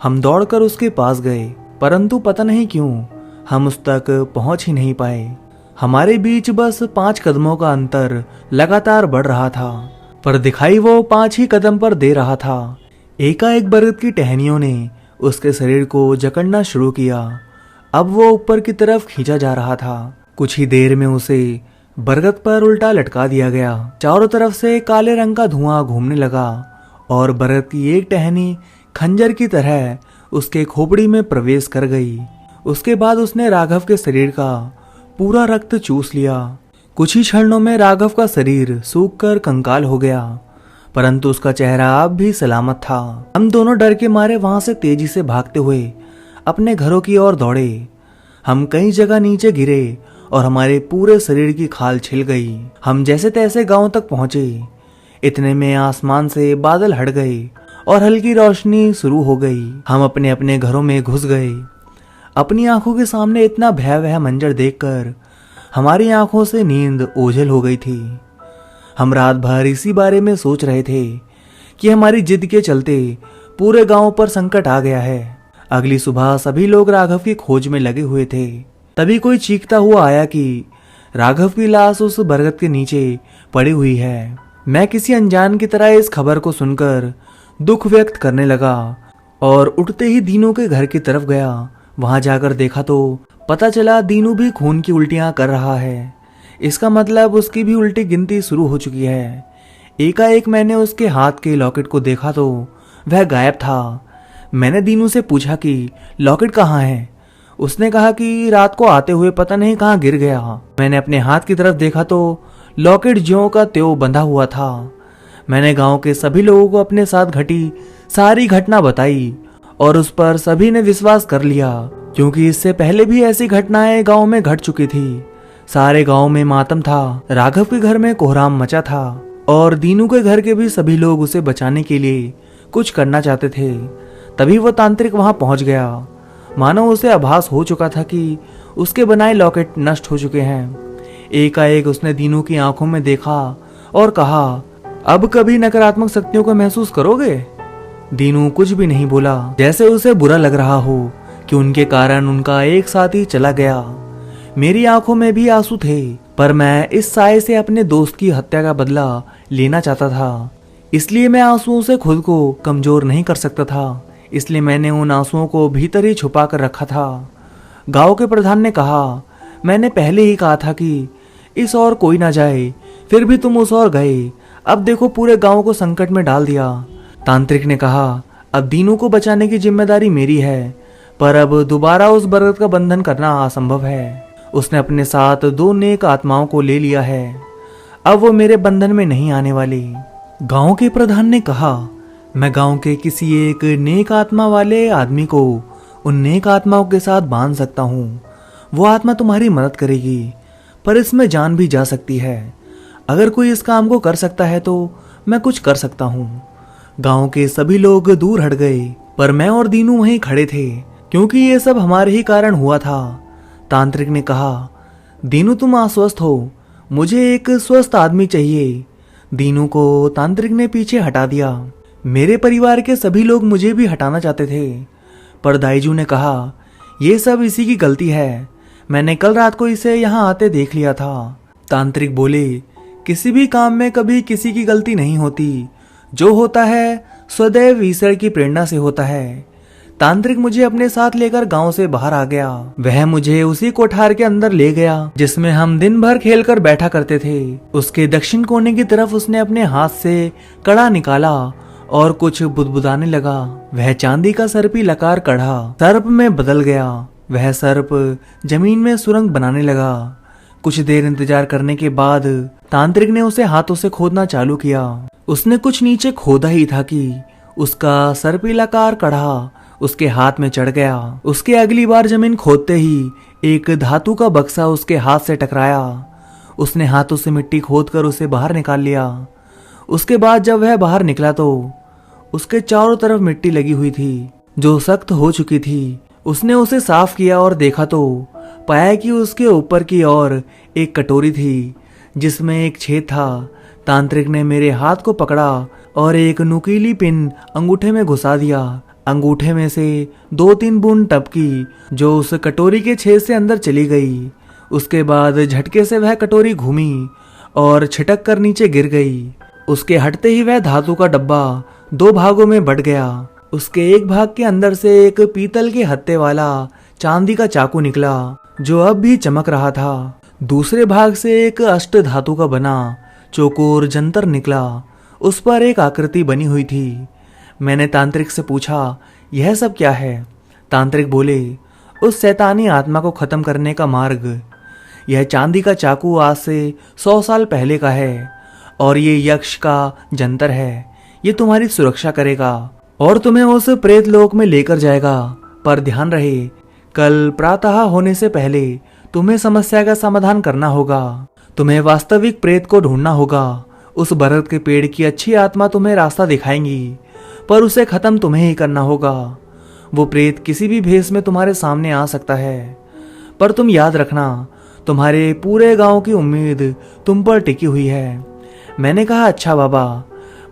A: हम दौड़कर उसके पास गए, परंतु पता नहीं क्यों हम उस तक पहुंच ही नहीं पाए। हमारे बीच बस 5 कदमों का अंतर लगातार बढ़ रहा था, पर दिखाई वो 5 ही कदम पर दे रहा था। एकाएक बरगद की टहनियों ने उसके शरीर को जकड़ना शुरू किया। अब वो ऊपर की तरफ खींचा जा रहा था। कुछ ही देर में उसे बरगद पर उल्टा लटका दिया गया। चारों तरफ से काले रंग का धुआं घूमने लगा और बरगद की एक टहनी खंजर की तरह उसके खोपड़ी में प्रवेश कर गई। उसके बाद उसने राघव के शरीर का पूरा रक्त चूस लिया। कुछ ही क्षणों में राघव का शरीर सूखकर कंकाल हो गया, परंतु उसका चेहरा अब भी सलामत था। हम दोनों डर के मारे वहां से तेजी से भागते हुए अपने घरों की ओर दौड़े। हम कई जगह नीचे गिरे और हमारे पूरे शरीर की खाल छिल गई। हम जैसे तैसे गांव तक पहुंचे। इतने में आसमान से बादल हट गए और हल्की रोशनी शुरू हो गई। हम अपने अपने घरों में घुस गए। अपनी आंखों के सामने इतना भयावह मंजर देखकर हमारी आंखों से नींद ओझल हो गई थी। हम रात भर इसी बारे में सोच रहे थे कि हमारी जिद के चलते पूरे गांव पर संकट आ गया है। अगली सुबह सभी लोग राघव की खोज में लगे हुए थे। तभी कोई चीखता हुआ आया कि राघव की लाश उस बरगद के नीचे पड़ी हुई है। मैं किसी अनजान की तरह इस खबर को सुनकर दुख व्यक्त करने लगा और उठते ही दीनू के घर की तरफ गया। वहां जाकर देखा तो पता चला दीनू भी खून की उल्टियां कर रहा है। इसका मतलब उसकी भी उल्टी गिनती शुरू हो चुकी है। एकाएक मैंने उसके हाथ के लॉकेट को देखा तो वह गायब था। मैंने दीनू से पूछा कि लॉकेट कहाँ है। उसने कहा कि रात को आते हुए पता नहीं कहाँ गिर गया। मैंने अपने हाथ की तरफ देखा तो लॉकेट ज्यों का त्यों बंधा हुआ था। मैंने गांव के सभी लोगों को अपने साथ घटी सारी घटना बताई और उस पर सभी ने विश्वास कर लिया, क्योंकि इससे पहले भी ऐसी घटनाएं गांव में घट चुकी थी। सारे गांव में मातम था। राघव के घर में कोहराम मचा था और दीनू के घर के भी सभी लोग उसे बचाने के लिए कुछ करना चाहते थे। तभी वो तांत्रिक वहां पहुंच गया। मानो उसे आभास हो चुका था कि उसके बनाए लॉकेट नष्ट हो चुके हैं। एकाएक उसने दीनू की आंखों में देखा और कहा, अब कभी नकारात्मक शक्तियों को महसूस करोगे? दीनू कुछ भी नहीं बोला, जैसे उसे बुरा लग रहा हो कि उनके कारण उनका एक साथी चला गया। मेरी आंखों में भी आंसू थे, पर मैं इस साये से अपने दोस्त की हत्या का बदला लेना चाहता था। इसलिए मैं आंसुओं से खुद को कमजोर नहीं कर सकता था। इसलिए मैंने उन आंसुओं को भीतर ही छुपा कर रखा था। गांव के प्रधान ने कहा, मैंने पहले ही कहा था कि इस ओर कोई ना जाए, फिर भी तुम उस ओर गए। अब देखो पूरे गांव को संकट में डाल दिया। तांत्रिक ने कहा, अब दीनू को बचाने की जिम्मेदारी मेरी है, पर अब दोबारा उस बरगद का बंधन करना असंभव है। उसने अपने साथ 2 नेक आत्माओं को ले लिया है, अब वो मेरे बंधन में नहीं आने वाली। गांव के प्रधान ने कहा, मैं गांव के किसी एक नेक आत्मा वाले आदमी को उन नेक आत्माओं के साथ बांध सकता हूँ। वो आत्मा तुम्हारी मदद करेगी, पर इसमें जान भी जा सकती है। अगर कोई इस काम को कर सकता है तो मैं कुछ कर सकता हूँ। गांव के सभी लोग दूर हट गए, पर मैं और दीनू वहीं खड़े थे, क्योंकि ये सब हमारे ही कारण हुआ था। तांत्रिक ने कहा, दीनू तुम अस्वस्थ हो, मुझे एक स्वस्थ आदमी चाहिए। दीनू को तांत्रिक ने पीछे हटा दिया। मेरे परिवार के सभी लोग मुझे भी हटाना चाहते थे, पर दाईजू ने कहा, ये सब इसी की गलती है। मैंने कल रात को इसे यहाँ आते देख लिया था। तांत्रिक बोले, किसी भी काम में कभी किसी की गलती नहीं होती, जो होता है सदैव ईश्वर की प्रेरणा से होता है। तांत्रिक मुझे अपने साथ लेकर गांव से बाहर आ गया। वह मुझे उसी कोठार के अंदर ले गया जिसमें हम दिन भर खेलकर बैठा करते थे। उसके दक्षिण कोने की तरफ उसने अपने हाथ से कड़ा निकाला और कुछ बुदबुदाने लगा। वह चांदी का सर्पी लकार कड़ा सर्प में बदल गया। वह सर्प जमीन में सुरंग बनाने लगा। कुछ देर इंतजार करने के बाद तांत्रिक ने उसे हाथों से खोदना चालू किया। उसने कुछ नीचे खोदा ही था कि उसका सर्पिलाकार कड़ा उसके हाथ में चढ़ गया। उसके अगली बार जमीन खोदते ही एक धातु का बक्सा उसके हाथ से टकराया। उसने हाथों से मिट्टी खोदकर उसे बाहर निकाल लिया। उसके बाद जब वह बाहर निकला तो उसके चारों तरफ मिट्टी लगी हुई थी जो सख्त हो चुकी थी। उसने उसे साफ किया और देखा तो पाया कि उसके ऊपर की ओर एक कटोरी थी जिसमें एक छेद था। तांत्रिक ने मेरे हाथ को पकड़ा और एक नुकीली पिन अंगूठे में घुसा दिया। अंगूठे में से 2-3 बूंद टपकी जो उस कटोरी के छेद से अंदर चली गई। उसके बाद झटके से वह कटोरी घूमी और छिटक कर नीचे गिर गई। उसके हटते ही वह धातु का डब्बा 2 भागों में बट गया। उसके एक भाग के अंदर से एक पीतल के हत्थे वाला चांदी का चाकू निकला जो अब भी चमक रहा था। दूसरे भाग से एक अष्ट धातु का बना चौकोर जंतर निकला। उस पर एक आकृति बनी हुई थी। मैंने तांत्रिक से पूछा, यह सब क्या है? तांत्रिक बोले, उस शैतानी आत्मा को खत्म करने का मार्ग। यह चांदी का चाकू आज से 100 साल पहले का है और ये यक्ष का जंतर है। ये तुम्हारी सुरक्षा करेगा और तुम्हें उस प्रेत लोक में लेकर जाएगा। पर ध्यान रहे, कल प्रातः होने से पहले तुम्हें समस्या का समाधान करना होगा। तुम्हें वास्तविक प्रेत को ढूंढना होगा। उस बरगद के पेड़ की अच्छी आत्मा तुम्हें रास्ता दिखाएंगी, पर उसे खत्म तुम्हें ही करना होगा। वो प्रेत किसी भी भेष में तुम्हारे सामने आ सकता है, पर तुम याद रखना, तुम्हारे पूरे गांव की उम्मीद तुम पर टिकी हुई है। मैंने कहा, अच्छा बाबा,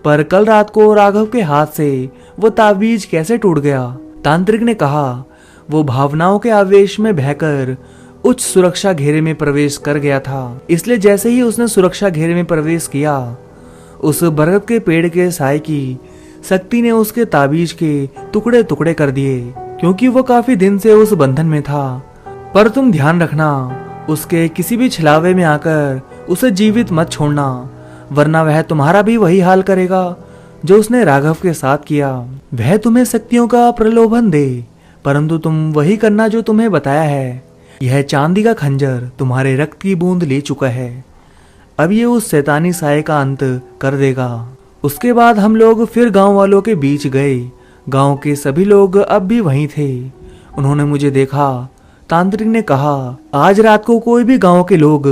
A: पर कल रात को राघव के हाथ से वो ताबीज कैसे टूट गया? तांत्रिक ने कहा, वो भावनाओं के आवेश में बहकर उच्च सुरक्षा घेरे में प्रवेश कर गया था। इसलिए जैसे ही उसने सुरक्षा घेरे में प्रवेश किया, उस बरगद के पेड़ के साय की शक्ति ने उसके ताबीज के टुकड़े टुकड़े कर दिए, क्योंकि वो काफी दिन से उस बंधन में था। पर तुम ध्यान रखना, उसके किसी भी छिलावे में आकर उसे जीवित मत छोड़ना, वरना वह तुम्हारा भी वही हाल करेगा जो उसने राघव के साथ किया। वह तुम्हें शक्तियों का प्रलोभन दे, परंतु तुम वही करना जो तुम्हें बताया है। यह चांदी का खंजर तुम्हारे रक्त की बूंद ले चुका है। अब ये उस शैतानी साय का अंत कर देगा। उसके बाद हम लोग फिर गांव वालों के बीच गए। गांव के सभी लोग अब भी वहीं थे। उन्होंने मुझे देखा। तांत्रिक ने कहा, आज रात को कोई भी गांव के लोग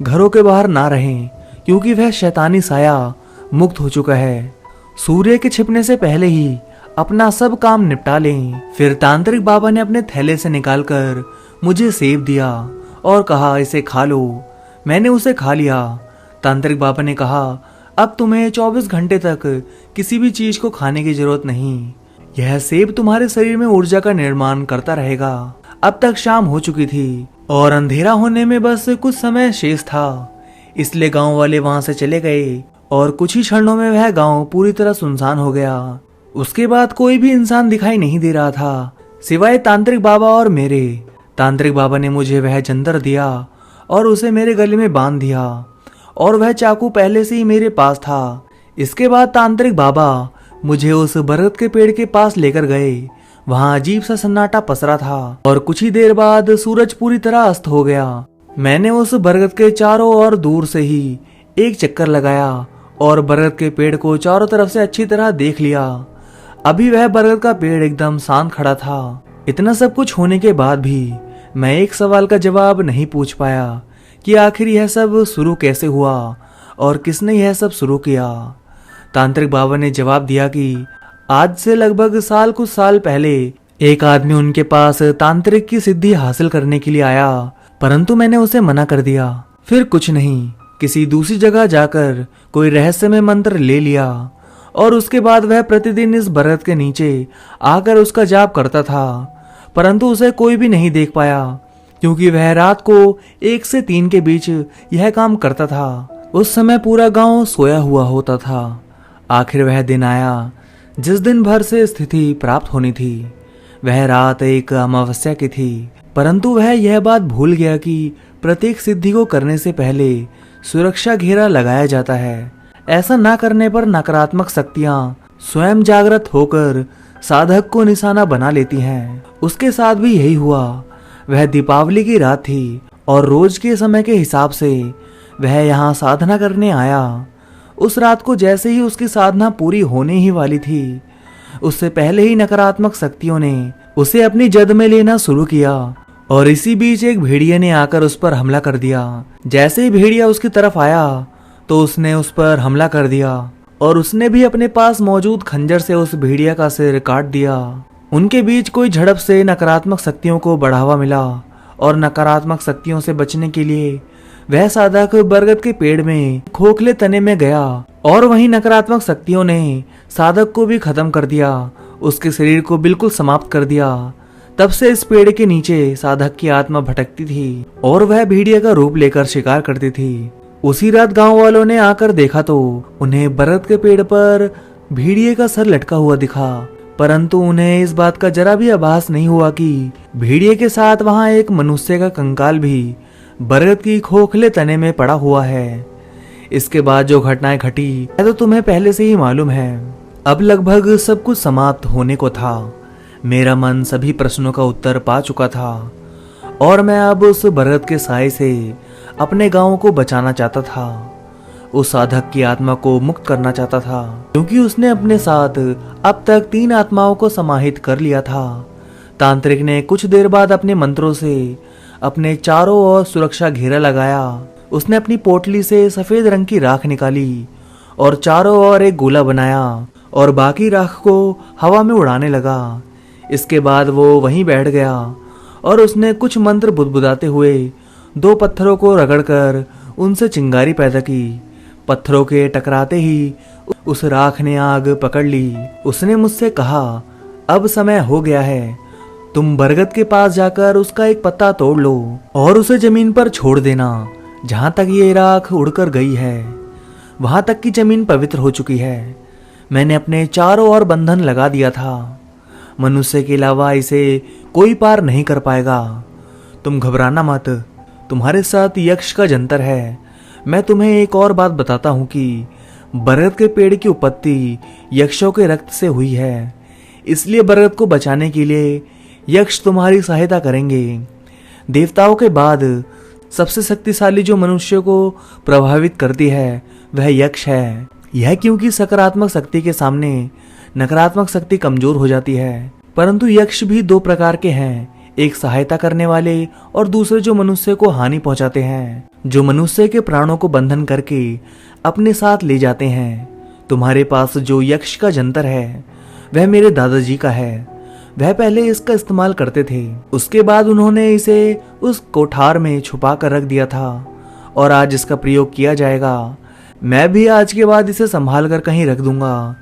A: घरों के बाहर ना रहें, क्योंकि वह शैतानी साया मुक्त हो चुका है। सूर्य के छिपने से पहले ही अपना सब काम निपटा लें। फिर तांत्रिक बाबा ने अपने थैले से निकालकर मुझे सेब दिया और कहा, इसे खा लो। मैंने उसे खा लिया। तांत्रिक बाबा ने कहा, अब तुम्हें 24 घंटे तक किसी भी चीज को खाने की जरूरत नहीं। यह सेब तुम्हारे शरीर में ऊर्जा का निर्माण करता रहेगा। अब तक शाम हो चुकी थी और अंधेरा होने में बस कुछ समय शेष था, इसलिए गांव वाले वहां से चले गए और कुछ ही क्षणों में वह गांव पूरी तरह सुनसान हो गया। उसके बाद कोई भी इंसान दिखाई नहीं दे रहा था, सिवाय तांत्रिक बाबा और मेरे। तांत्रिक बाबा ने मुझे वह जंतर दिया और उसे मेरे गले में बांध दिया और वह चाकू पहले से ही मेरे पास था। इसके बाद तांत्रिक बाबा मुझे उस बरगद के पेड़ के पास लेकर गए। वहां अजीब सा सन्नाटा पसरा था और कुछ ही देर बाद सूरज पूरी तरह अस्त हो गया। मैंने उस बरगद के चारों ओर दूर से ही एक चक्कर लगाया और बरगद के पेड़ को चारों तरफ से अच्छी तरह देख लिया। अभी वह बरगद का पेड़ एकदम शांत खड़ा था। इतना सब कुछ होने के बाद भी मैं एक सवाल का जवाब नहीं पूछ पाया कि आखिर यह सब शुरू कैसे हुआ और किसने यह सब शुरू किया। तांत्रिक बाबा ने जवाब दिया कि आज से लगभग कुछ साल पहले एक आदमी उनके पास तांत्रिक की सिद्धि हासिल करने के लिए आया, परंतु मैंने उसे मना कर दिया। फिर कुछ नहीं, किसी दूसरी जगह जाकर कोई रहस्यमय मंत्र ले लिया और उसके बाद वह प्रतिदिन इस बरगद के नीचे आकर उसका जाप करता था, परंतु उसे कोई भी नहीं देख पाया क्योंकि वह रात को 1 से 3 के बीच यह काम करता था। उस समय पूरा गांव सोया हुआ होता था। आखिर वह दिन आया जिस दिन भर से स्थिति प्राप्त होनी थी। वह रात एक अमावस्या की थी, परंतु वह यह बात भूल गया कि प्रत्येक सिद्धि को करने से पहले सुरक्षा घेरा लगाया जाता है। ऐसा ना करने पर नकारात्मक शक्तियां स्वयं जागृत होकर साधक को निशाना बना लेती हैं। उसके साथ भी यही हुआ। वह दीपावली की रात थी और रोज के समय के हिसाब से वह यहाँ साधना करने आया। उस रात को जैसे ही उसकी साधना पूरी होने ही वाली थी, उससे पहले ही नकारात्मक शक्तियों ने उसे अपनी जद में लेना शुरू किया और इसी बीच एक भेड़िया ने आकर उस पर हमला कर दिया। जैसे ही भेड़िया उसकी तरफ आया तो उसने उस पर हमला कर दिया और उसने भी अपने पास मौजूद खंजर से उस भेड़िया का सिर काट दिया। उनके बीच कोई झड़प से नकारात्मक शक्तियों को बढ़ावा मिला और नकारात्मक शक्तियों से बचने के लिए वह साधक बरगद के पेड़ में खोखले तने में गया और वहीं नकारात्मक शक्तियों ने साधक को भी खत्म कर दिया, उसके शरीर को बिल्कुल समाप्त कर दिया। तब से इस पेड़ के नीचे साधक की आत्मा भटकती थी और वह भेड़िया का रूप लेकर शिकार करती थी। उसी रात गांव वालों ने आकर देखा तो उन्हें बरगद के पेड़ पर भेड़िए का सर लटका हुआ दिखा, परंतु उन्हें इस बात का जरा भी आभास नहीं हुआ कि भेड़िए के साथ वहां एक मनुष्य का कंकाल भी बरगद की खोखले तने में पड़ा हुआ है। इसके बाद जो घटनाएं घटी तो तुम्हें पहले से ही मालूम है। अब लगभग सब कुछ समाप्त होने को था। मेरा मन सभी प्रश्नों का उत्तर पा चुका था और मैं अब उस बरगद के साए से अपने गांव को बचाना चाहता था। उस साधक की आत्मा को मुक्त करना चाहता था क्योंकि उसने अपने साथ अब तक 3 आत्माओं को समाहित कर लिया था। तांत्रिक ने कुछ देर बाद अपने मंत्रों से अपने चारों ओर सुरक्षा घेरा लगाया। उसने अपनी पोटली से सफेद रंग की राख निकाली और चारों ओर एक गोला बनाया और बाकी राख को हवा में उड़ाने लगा। इसके बाद वो वहीं बैठ गया और उसने कुछ मंत्र बुदबुदाते हुए 2 पत्थरों को रगड़कर उनसे चिंगारी पैदा की। पत्थरों के टकराते ही उस राख ने आग पकड़ ली। उसने मुझसे कहा, अब समय हो गया है, तुम बरगद के पास जाकर उसका एक पत्ता तोड़ लो और उसे जमीन पर छोड़ देना। जहां तक ये राख उड़कर गई है वहां तक की जमीन पवित्र हो चुकी है। मैंने अपने चारों ओर बंधन लगा दिया था। मनुष्य के अलावा इसे कोई पार नहीं कर पाएगा। तुम घबराना मत, तुम्हारे साथ यक्ष का जंतर है। मैं तुम्हें एक और बात बताता हूँ कि बरगद के पेड़ की उत्पत्ति यक्षों के रक्त से हुई है, इसलिए बरगद को बचाने के लिए यक्ष तुम्हारी सहायता करेंगे। देवताओं के बाद सबसे शक्तिशाली जो मनुष्य को प्रभावित करती है वह यक्ष है। यह क्योंकि सकारात्मक शक्ति के सामने नकारात्मक शक्ति कमजोर हो जाती है। परंतु यक्ष भी 2 प्रकार के हैं, एक सहायता करने वाले और दूसरे जो मनुष्य को हानि पहुंचाते हैं, जो मनुष्य के प्राणों को बंधन करके अपने साथ ले जाते हैं। तुम्हारे पास जो यक्ष का जंतर है वह मेरे दादाजी का है। वह पहले इसका इस्तेमाल करते थे, उसके बाद उन्होंने इसे उस कोठार में छुपा कर रख दिया था और आज इसका प्रयोग किया जाएगा। मैं भी आज के बाद इसे संभाल कर कहीं रख दूंगा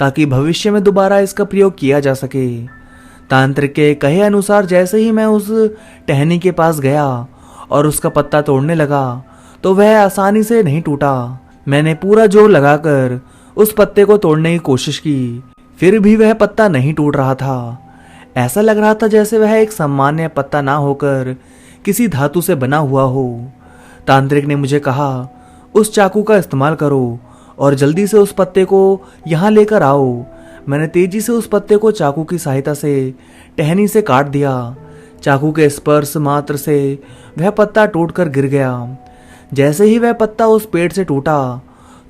A: ताकि भविष्य में दोबारा इसका प्रयोग किया जा सके। तांत्रिक के कहे अनुसार जैसे ही मैं उस टहनी के पास गया और उसका पत्ता तोड़ने लगा तो वह आसानी से नहीं टूटा। मैंने पूरा जोर लगाकर उस पत्ते को तोड़ने की कोशिश की, फिर भी वह पत्ता नहीं टूट रहा था। ऐसा लग रहा था जैसे वह एक सामान्य पत्ता ना होकर किसी धातु से बना हुआ हो। तांत्रिक ने मुझे कहा, उस चाकू का इस्तेमाल करो और जल्दी से उस पत्ते को यहाँ लेकर आओ। मैंने तेजी से उस पत्ते को चाकू की सहायता से टहनी से काट दिया। चाकू के स्पर्श मात्र से वह पत्ता टूटकर गिर गया। जैसे ही वह पत्ता उस पेड़ से टूटा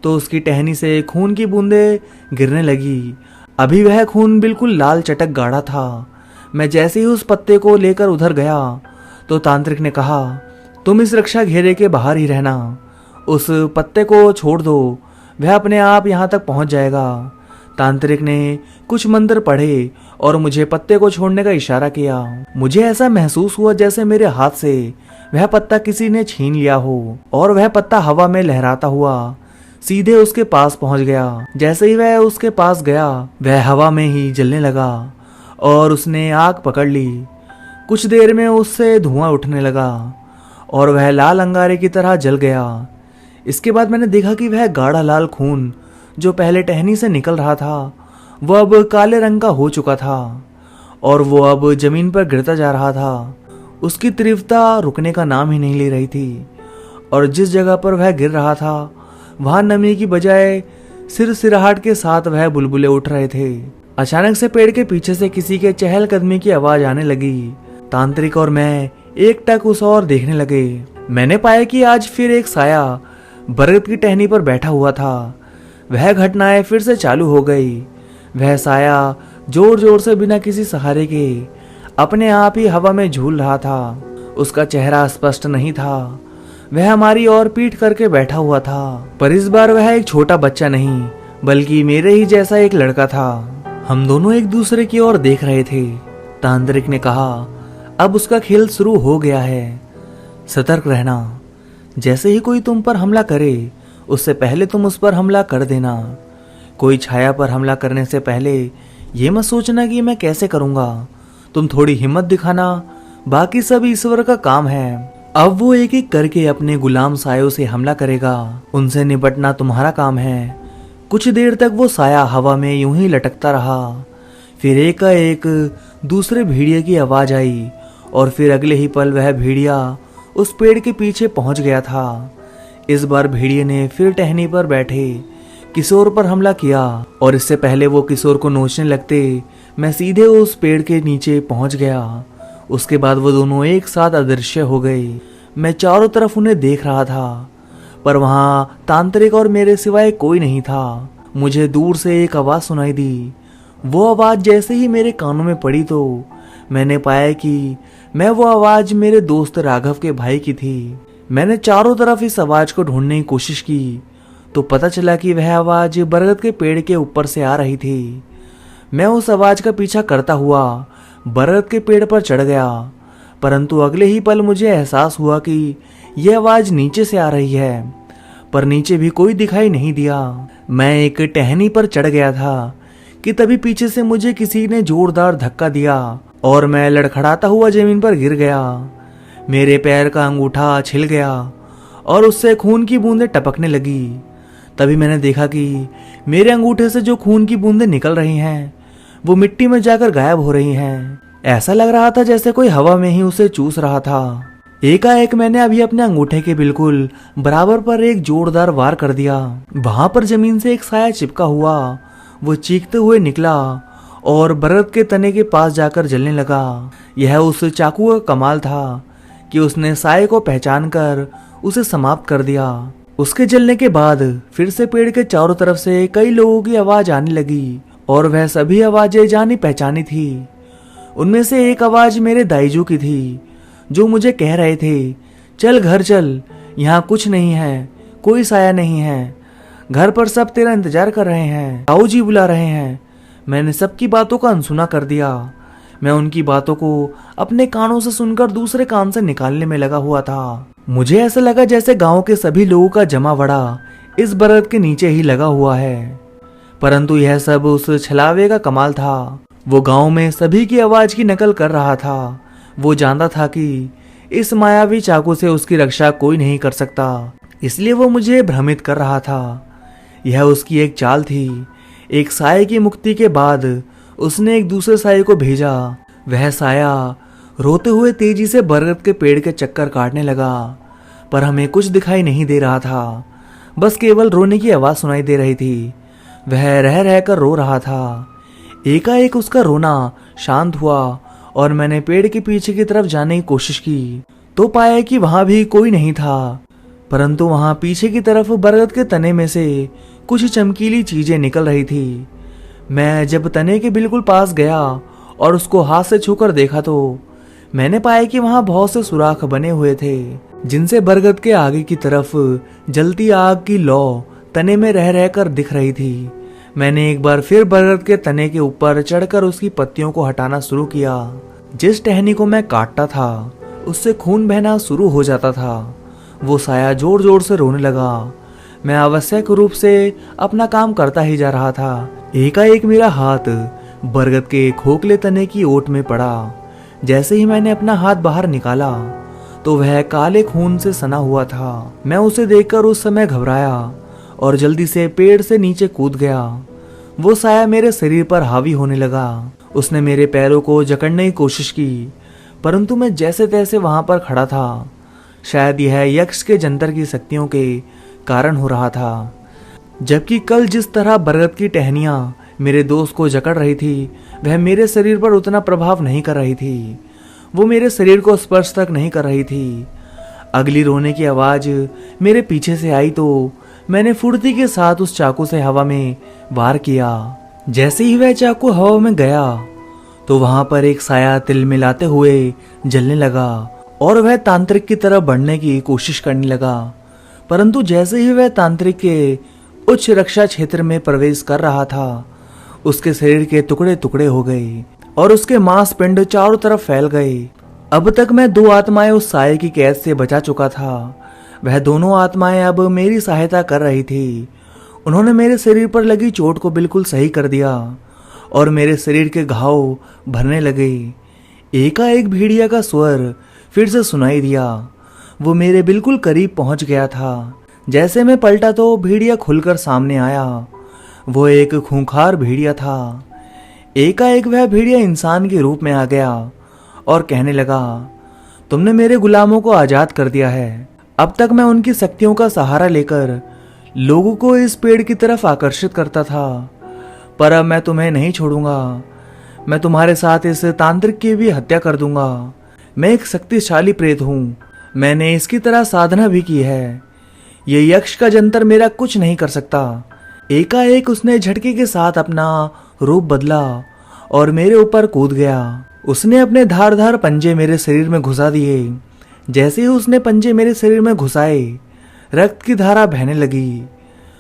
A: तो उसकी टहनी से खून की बूंदें गिरने लगी। अभी वह खून बिल्कुल लाल चटक गाढ़ा था। मैं जैसे ही उस पत्ते को लेकर उधर गया तो तांत्रिक ने कहा, तुम इस रक्षा घेरे के बाहर ही रहना, उस पत्ते को छोड़ दो, वह अपने आप यहाँ तक पहुँच जाएगा। तांत्रिक ने कुछ मंत्र पढ़े और मुझे पत्ते को छोड़ने का इशारा किया। मुझे ऐसा महसूस हुआ जैसे मेरे हाथ से वह पत्ता किसी ने छीन लिया हो और वह पत्ता हवा में लहराता हुआ सीधे उसके पास पहुंच गया। जैसे ही वह उसके पास गया वह हवा में ही जलने लगा और उसने आग पकड़ ली। कुछ देर में उससे धुआं उठने लगा और वह लाल अंगारे की तरह जल गया। इसके बाद मैंने देखा कि वह गाढ़ा लाल खून जो पहले टहनी से निकल रहा था वह अब काले रंग का हो चुका था और वो अब जमीन पर गिरता जा रहा था। उसकी तीव्रता रुकने का नाम ही नहीं ले रही थी और जिस जगह पर वह गिर रहा था वहां नमी की बजाय सिरसिराहट के साथ वह बुलबुले उठ रहे थे। अचानक से पेड़ के पीछे से किसी के चहलकदमी की आवाज आने लगी। तांत्रिक और मैं एकटक उस ओर देखने लगे। मैंने पाया कि आज फिर एक साया बरगद की टहनी पर बैठा हुआ था। वह घटनाएं फिर से चालू हो गई। वह साया जोर जोर से बिना किसी सहारे के अपने आप ही हवा में झूल रहा था। उसका चेहरा स्पष्ट नहीं था। वह हमारी ओर पीठ करके बैठा हुआ था, पर इस बार वह एक छोटा बच्चा नहीं बल्कि मेरे ही जैसा एक लड़का था। हम दोनों एक दूसरे की ओर देख रहे थे। तांत्रिक ने कहा, अब उसका खेल शुरू हो गया है, सतर्क रहना। जैसे ही कोई तुम पर हमला करे उससे पहले तुम उस पर हमला कर देना। कोई छाया पर हमला करने से पहले ये मत सोचना कि मैं कैसे करूंगा। तुम थोड़ी हिम्मत दिखाना, बाकी सब ईश्वर का काम है। अब वो एक एक करके अपने गुलाम सायों से हमला करेगा, उनसे निपटना तुम्हारा काम है। कुछ देर तक वो साया हवा में यूं ही लटकता रहा। फिर एकाएक दूसरे भेड़िए की आवाज आई और फिर अगले ही पल वह भेड़िया उस पेड़ के पीछे पहुंच गया था। इस बार भेड़िए ने फिर टहनी पर बैठे किशोर पर हमला किया और इससे पहले वो किशोर को नोचने लगते मैं सीधे उस पेड़ के नीचे पहुंच गया। उसके बाद वो दोनों एक साथ अदृश्य हो गए। मैं चारों तरफ उन्हें देख रहा था पर वहां तांत्रिक और मेरे सिवाय कोई नहीं था। मुझे दूर से एक आवाज सुनाई दी। वो आवाज जैसे ही मेरे कानों में पड़ी तो मैंने पाया कि मैं वो आवाज मेरे दोस्त राघव के भाई की थी। मैंने चारों तरफ इस आवाज को ढूंढने की कोशिश की तो पता चला कि वह आवाज बरगद के पेड़ के ऊपर से आ रही थी। मैं उस आवाज का पीछा करता हुआ बरगद के पेड़ पर चढ़ गया, परंतु अगले ही पल मुझे एहसास हुआ कि यह आवाज नीचे से आ रही है, पर नीचे भी कोई दिखाई नहीं दिया। मैं एक टहनी पर चढ़ गया था कि तभी पीछे से मुझे किसी ने जोरदार धक्का दिया और मैं लड़खड़ाता हुआ जमीन पर गिर गया। मेरे पैर का अंगूठा छिल गया और उससे खून की बूंदें टपकने लगी। तभी मैंने देखा कि मेरे अंगूठे से जो खून की बूंदें निकल रही हैं वो मिट्टी में जाकर गायब हो रही हैं। ऐसा लग रहा था जैसे कोई हवा में ही उसे चूस रहा था। एकाएक मैंने अभी अपने अंगूठे के बिल्कुल बराबर पर एक जोरदार वार कर दिया। वहां पर जमीन से एक साया चिपका हुआ वो चीखते हुए निकला और बरगद के तने के पास जाकर जलने लगा। यह उस चाकू का कमाल था कि उसने साये को पहचान कर उसे समाप्त कर दिया। उसके जलने के बाद फिर से पेड़ के चारों तरफ से कई लोगों की आवाज आने लगी और वह सभी आवाजें जानी पहचानी थी। उनमें से एक आवाज मेरे दाईजू की थी जो मुझे कह रहे थे, चल घर चल, यहाँ कुछ नहीं है, कोई साया नहीं है, घर पर सब तेरा इंतजार कर रहे हैं, ताऊ जी बुला रहे हैं। मैंने सबकी बातों का अनसुना कर दिया। मैं उनकी बातों को अपने कानों से सुनकर दूसरे कान से निकालने में लगा हुआ था। मुझे ऐसा लगा जैसे गांव के सभी लोगों का जमावड़ा इस बरगद के नीचे ही लगा हुआ है, परंतु यह सब उस छलावे का कमाल था। वो गांव में सभी की आवाज की नकल कर रहा था। वो जानता था कि इस मायावी चाकू से उसकी रक्षा कोई नहीं कर सकता, इसलिए वो मुझे भ्रमित कर रहा था। यह उसकी एक चाल थी। एक साये की मुक्ति के बाद उसने एक दूसरे साये को भेजा वह साया रोते हुए तेजी से बरगद के पेड़ के चक्कर काटने लगा, पर हमें कुछ दिखाई नहीं दे रहा था। बस केवल रोने की आवाज सुनाई दे रही थी। वह रह रहकर रो रहा था। एकाएक उसका रोना शांत हुआ और मैंने पेड़ के पीछे की तरफ जाने की कोशिश की तो पाया कि वहां भी कोई नहीं था, परंतु वहां पीछे की तरफ बरगद के तने में से कुछ चमकीली चीजें निकल रही थी। मैं जब तने के बिल्कुल पास गया और उसको हाथ से छूकर देखा तो मैंने पाया कि वहां बहुत से सुराख बने हुए थे, जिनसे बरगद के आगे की तरफ जलती आग की लौ तने में रह रहकर दिख रही थी। मैंने एक बार फिर बरगद के तने के ऊपर चढ़कर उसकी पत्तियों को हटाना शुरू किया। जिस टहनी को मैं काटता था उससे खून बहना शुरू हो जाता था। वो साया जोर जोर से रोने लगा। मैं आवश्यक रूप से अपना काम करता ही जा रहा था। एकाएक मेरा हाथ बरगद के खोखले तने की ओट में पड़ा। जैसे ही मैंने अपना हाथ बाहर निकाला तो वह काले खून से सना हुआ था। मैं उसे देखकर उस समय घबराया और जल्दी से पेड़ से नीचे कूद गया। वो साया मेरे शरीर पर हावी होने लगा। उसने मेरे पैरों को जकड़ने की कोशिश की, परंतु मैं जैसे तैसे वहां पर खड़ा था। शायद यह यक्ष के जंतर की शक्तियों के कारण हो रहा था। जबकि कल जिस तरह बरगद की टहनियां मेरे दोस्त को जकड़ रही थी, वह मेरे शरीर पर उतना प्रभाव नहीं कर रही थी। वो मेरे शरीर को स्पर्श तक नहीं कर रही थी। अगली रोने की आवाज मेरे पीछे से आई तो मैंने फुर्ती के साथ उस चाकू से हवा में वार किया। जैसे ही वह चाकू हवा में गया तो वहां पर एक साया तिलमिलाते हुए जलने लगा और वह तांत्रिक की तरफ बढ़ने की कोशिश करने लगा। परंतु जैसे ही वह तांत्रिक के उच्च रक्षा क्षेत्र में प्रवेश कर रहा था, उसके शरीर के टुकड़े टुकड़े हो गए और उसके मांसपिंड चारों तरफ फैल गए। अब तक मैं 2 आत्माएं उस साये की कैद से बचा चुका था। वह दोनों आत्माएं अब मेरी सहायता कर रही थी। उन्होंने मेरे शरीर पर लगी चोट को बिल्कुल सही कर दिया और मेरे शरीर के घाव भरने लगे। एकाएक भेड़िया का स्वर फिर से सुनाई दिया। वो मेरे बिल्कुल करीब पहुंच गया था। जैसे मैं पलटा तो भेड़िया खुलकर सामने आया। वो एक खूंखार भेड़िया था। एकाएक वह भेड़िया इंसान के रूप में आ गया और कहने लगा, तुमने मेरे गुलामों को आजाद कर दिया है। अब तक मैं उनकी शक्तियों का सहारा लेकर लोगों को इस पेड़ की तरफ आकर्षित करता था, पर अब मैं तुम्हें नहीं छोड़ूंगा। मैं तुम्हारे साथ इस तांत्रिक की भी हत्या कर दूंगा। मैं एक शक्तिशाली प्रेत हूं। मैंने इसकी तरह साधना भी की है। ये यक्ष का जंतर मेरा कुछ नहीं कर सकता। एकाएक उसने झटके के साथ अपना रूप बदला और मेरे ऊपर कूद गया। उसने अपने धारदार पंजे मेरे शरीर में घुसा दिए। जैसे ही उसने पंजे मेरे शरीर में घुसाए, रक्त की धारा बहने लगी,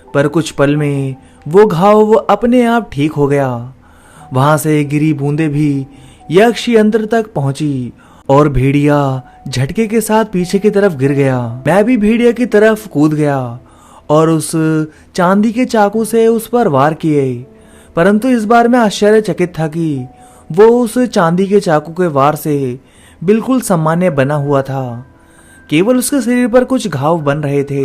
A: पर कुछ पल में वो घाव अपने आप ठीक हो गया। वहां से गिरी बूंदे भी यक्ष यंत्र तक पहुंची और भेड़िया झटके के साथ पीछे की तरफ गिर गया। मैं भी भेड़िया की तरफ कूद गया और उस चांदी के चाकू से उस पर वार किए, परंतु इस बार मैं आश्चर्यचकित था कि वो उस चांदी के चाकू के वार से बिल्कुल सामान्य बना हुआ था। केवल उसके शरीर पर कुछ घाव बन रहे थे,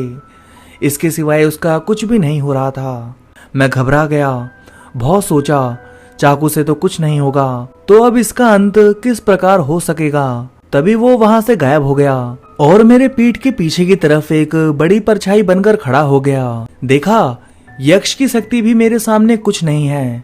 A: इसके सिवाय उसका कुछ भी नहीं हो रहा था। मैं घबरा गया। बहुत सोचा, चाकू से तो कुछ नहीं होगा, तो अब इसका अंत किस प्रकार हो सकेगा। तभी वो वहां से गायब हो गया और मेरे पीठ के पीछे की तरफ एक बड़ी परछाई बनकर खड़ा हो गया। देखा, यक्ष की शक्ति भी मेरे सामने कुछ नहीं है।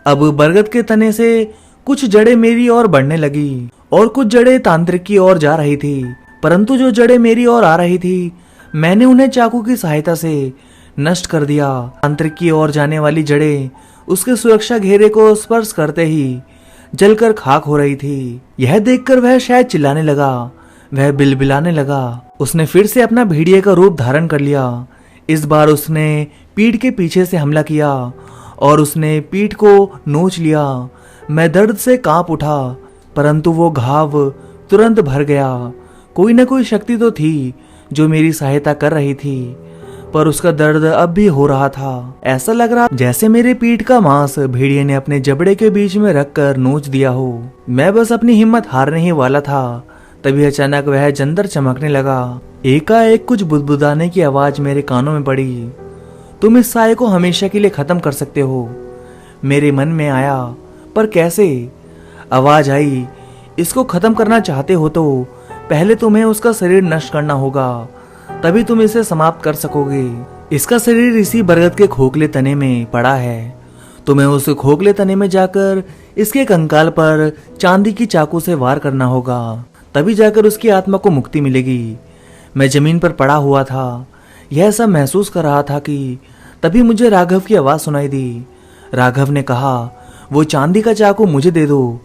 A: अब बरगद के तने से कुछ जड़ें मेरी ओर बढ़ने लगी और कुछ जड़ें तांत्रिक की ओर जा रही थी, परंतु जो जड़ें मेरी ओर आ रही थी, मैंने उन्हें चाकू की सहायता से नष्ट कर दिया। तांत्रिक की ओर जाने वाली जड़ें उसके सुरक्षा घेरे को स्पर्श करते ही जलकर खाक हो रही थी। यह देखकर वह शायद चिल्लाने लगा। वह बिलबिलाने लगा। उसने फिर से अपना भेड़िए का रूप धारण कर लिया। इस बार उसने पीठ के पीछे से हमला किया और उसने पीठ को नोच लिया। मैं दर्द से कांप उठा, परंतु वो घाव तुरंत भर गया। कोई न कोई शक्ति तो थी जो मेरी सहायता कर रही थी, पर उसका दर्द अब भी हो रहा था। ऐसा लग रहा जैसे मेरे पीठ का मांस भेड़िए ने अपने जबड़े के बीच में रखकर नोच दिया हो। मैं बस अपनी हिम्मत हारने ही वाला था, तभी अचानक वह जंतर चमकने लगा। एकाएक कुछ बुदबुदाने की आवाज मेरे कानों में पड़ी। तुम इस साये को हमेशा के लिए खत्म कर सकते हो। मेरे मन में आया, पर कैसे? आवाज आई, इसको खत्म करना चाहते हो तो पहले तुम्हें उसका शरीर नष्ट करना होगा, तभी तुम इसे समाप्त कर सकोगे। इसका शरीर इसी बरगद के खोखले तने में पड़ा है। तुम्हें उस खोखले तने में जाकर इसके कंकाल पर चांदी की चाकू से वार करना होगा, तभी जाकर उसकी आत्मा को मुक्ति मिलेगी। मैं जमीन पर पड़ा हुआ था, यह सब महसूस कर रहा था कि तभी मुझे राघव की आवाज सुनाई दी। राघव ने कहा, वो चांदी का चाकू मुझे दे दो।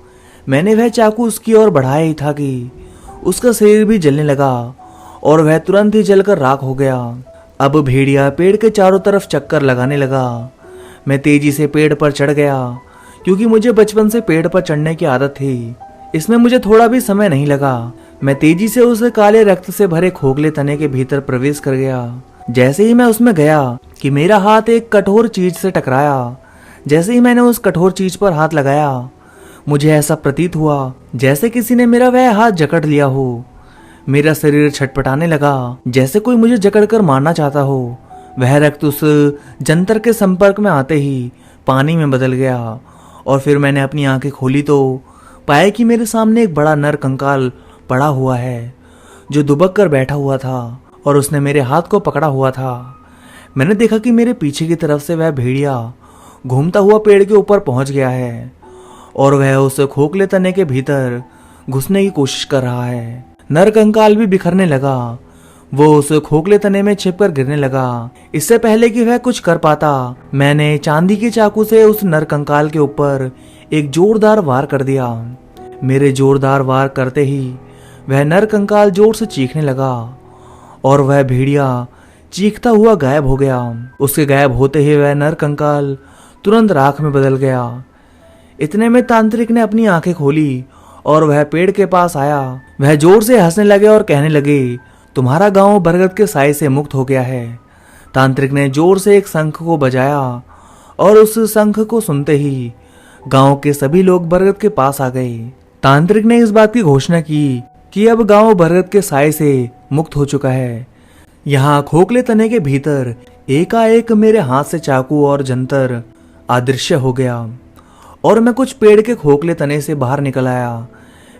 A: मैंने वह चाकू उसकी ओर बढ़ाया ही था कि उसका शरीर भी जलने लगा और वह तुरंत ही जलकर राख हो गया। अब भेड़िया पेड़ के चारों तरफ चक्कर लगाने लगा। मैं तेजी से पेड़ पर चढ़ गया, क्योंकि मुझे बचपन से पेड़ पर चढ़ने की आदत थी। इसमें मुझे थोड़ा भी समय नहीं लगा। मैं तेजी से उस काले रक्त से भरे खोखले तने के भीतर प्रवेश कर गया। जैसे ही मैं उसमें गया कि मेरा हाथ एक कठोर चीज से टकराया। जैसे ही मैंने उस कठोर चीज पर हाथ लगाया, मुझे ऐसा प्रतीत हुआ जैसे किसी ने मेरा वह हाथ जकड़ लिया हो। मेरा शरीर छटपटाने लगा, जैसे कोई मुझे जकड़कर मारना चाहता हो। वह रक्त उस जंतर के संपर्क में आते ही पानी में बदल गया और फिर मैंने अपनी आंखें खोली तो पाया कि मेरे सामने एक बड़ा नर कंकाल पड़ा हुआ है, जो दुबक कर बैठा हुआ था और उसने मेरे हाथ को पकड़ा हुआ था। मैंने देखा कि मेरे पीछे की तरफ से वह भेड़िया घूमता हुआ पेड़ के ऊपर पहुंच गया है और वह उस खोखले तने के भीतर घुसने की कोशिश कर रहा है। नर कंकाल भी बिखरने लगा। वो उस खोखले तने में छिपकर गिरने लगा। इससे पहले कि वह कुछ कर पाता, मैंने चांदी के चाकू से उस नर कंकाल के ऊपर एक जोरदार वार कर दिया। मेरे जोरदार वार करते ही वह नर कंकाल जोर से चीखने लगा और वह भेड़िया चीखता हुआ गायब हो गया। उसके गायब होते ही वह नर कंकाल तुरंत राख में बदल गया। इतने में तांत्रिक ने अपनी आंखें खोली और वह पेड़ के पास आया। वह जोर से हंसने लगे और कहने लगे, तुम्हारा गांव बरगद के साए से मुक्त हो गया है। तांत्रिक ने जोर से एक शंख को बजाया और उस शंख को सुनते ही गांव के सभी लोग बरगद के पास आ गए। तांत्रिक ने इस बात की घोषणा की कि अब गांव बरगद के साए से मुक्त हो चुका है। यहाँ खोखले तने के भीतर एकाएक मेरे हाथ से चाकू और जंतर अदृश्य हो गया और मैं कुछ पेड़ के खोखले तने से बाहर निकल आया।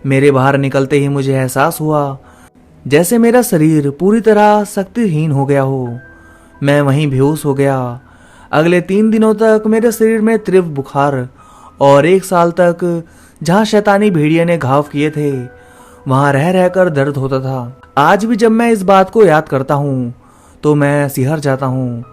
A: मेरे बाहर निकलते ही मुझे एहसास हुआ जैसे मेरा शरीर पूरी तरह शक्तिहीन हो गया हो। मैं वहीं बेहोश हो गया। अगले 3 दिनों तक मेरे शरीर में तीव्र बुखार और 1 साल तक जहां शैतानी भेड़िया ने घाव किए थे, वहां रह रहकर दर्द होता था। आज भी जब मैं इस बात को याद करता हूँ तो मैं सिहर जाता हूँ।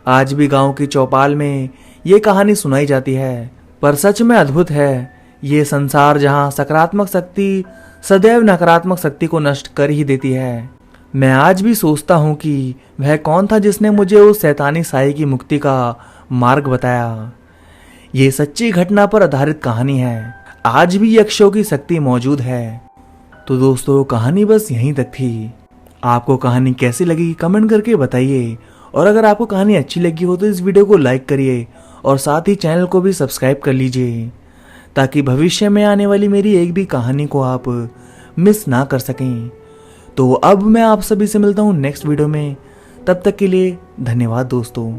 A: आज भी गांव की चौपाल में ये कहानी सुनाई जाती है। पर सच में अद्भुत है ये संसार, जहां सकारात्मक शक्ति सदैव नकारात्मक शक्ति को नष्ट कर ही देती है। मैं आज भी सोचता हूँ कि वह कौन था जिसने मुझे उस शैतानी साई की मुक्ति का मार्ग बताया। ये सच्ची घटना पर आधारित कहानी है। आज भी यक्षों की शक्ति मौजूद है। तो दोस्तों, कहानी बस यहीं तक थी। आपको कहानी कैसी लगी कमेंट करके बताइए, और अगर आपको कहानी अच्छी लगी हो तो इस वीडियो को लाइक करिए और साथ ही चैनल को भी सब्सक्राइब कर लीजिए, ताकि भविष्य में आने वाली मेरी एक भी कहानी को आप मिस ना कर सकें। तो अब मैं आप सभी से मिलता हूँ नेक्स्ट वीडियो में। तब तक के लिए धन्यवाद दोस्तों।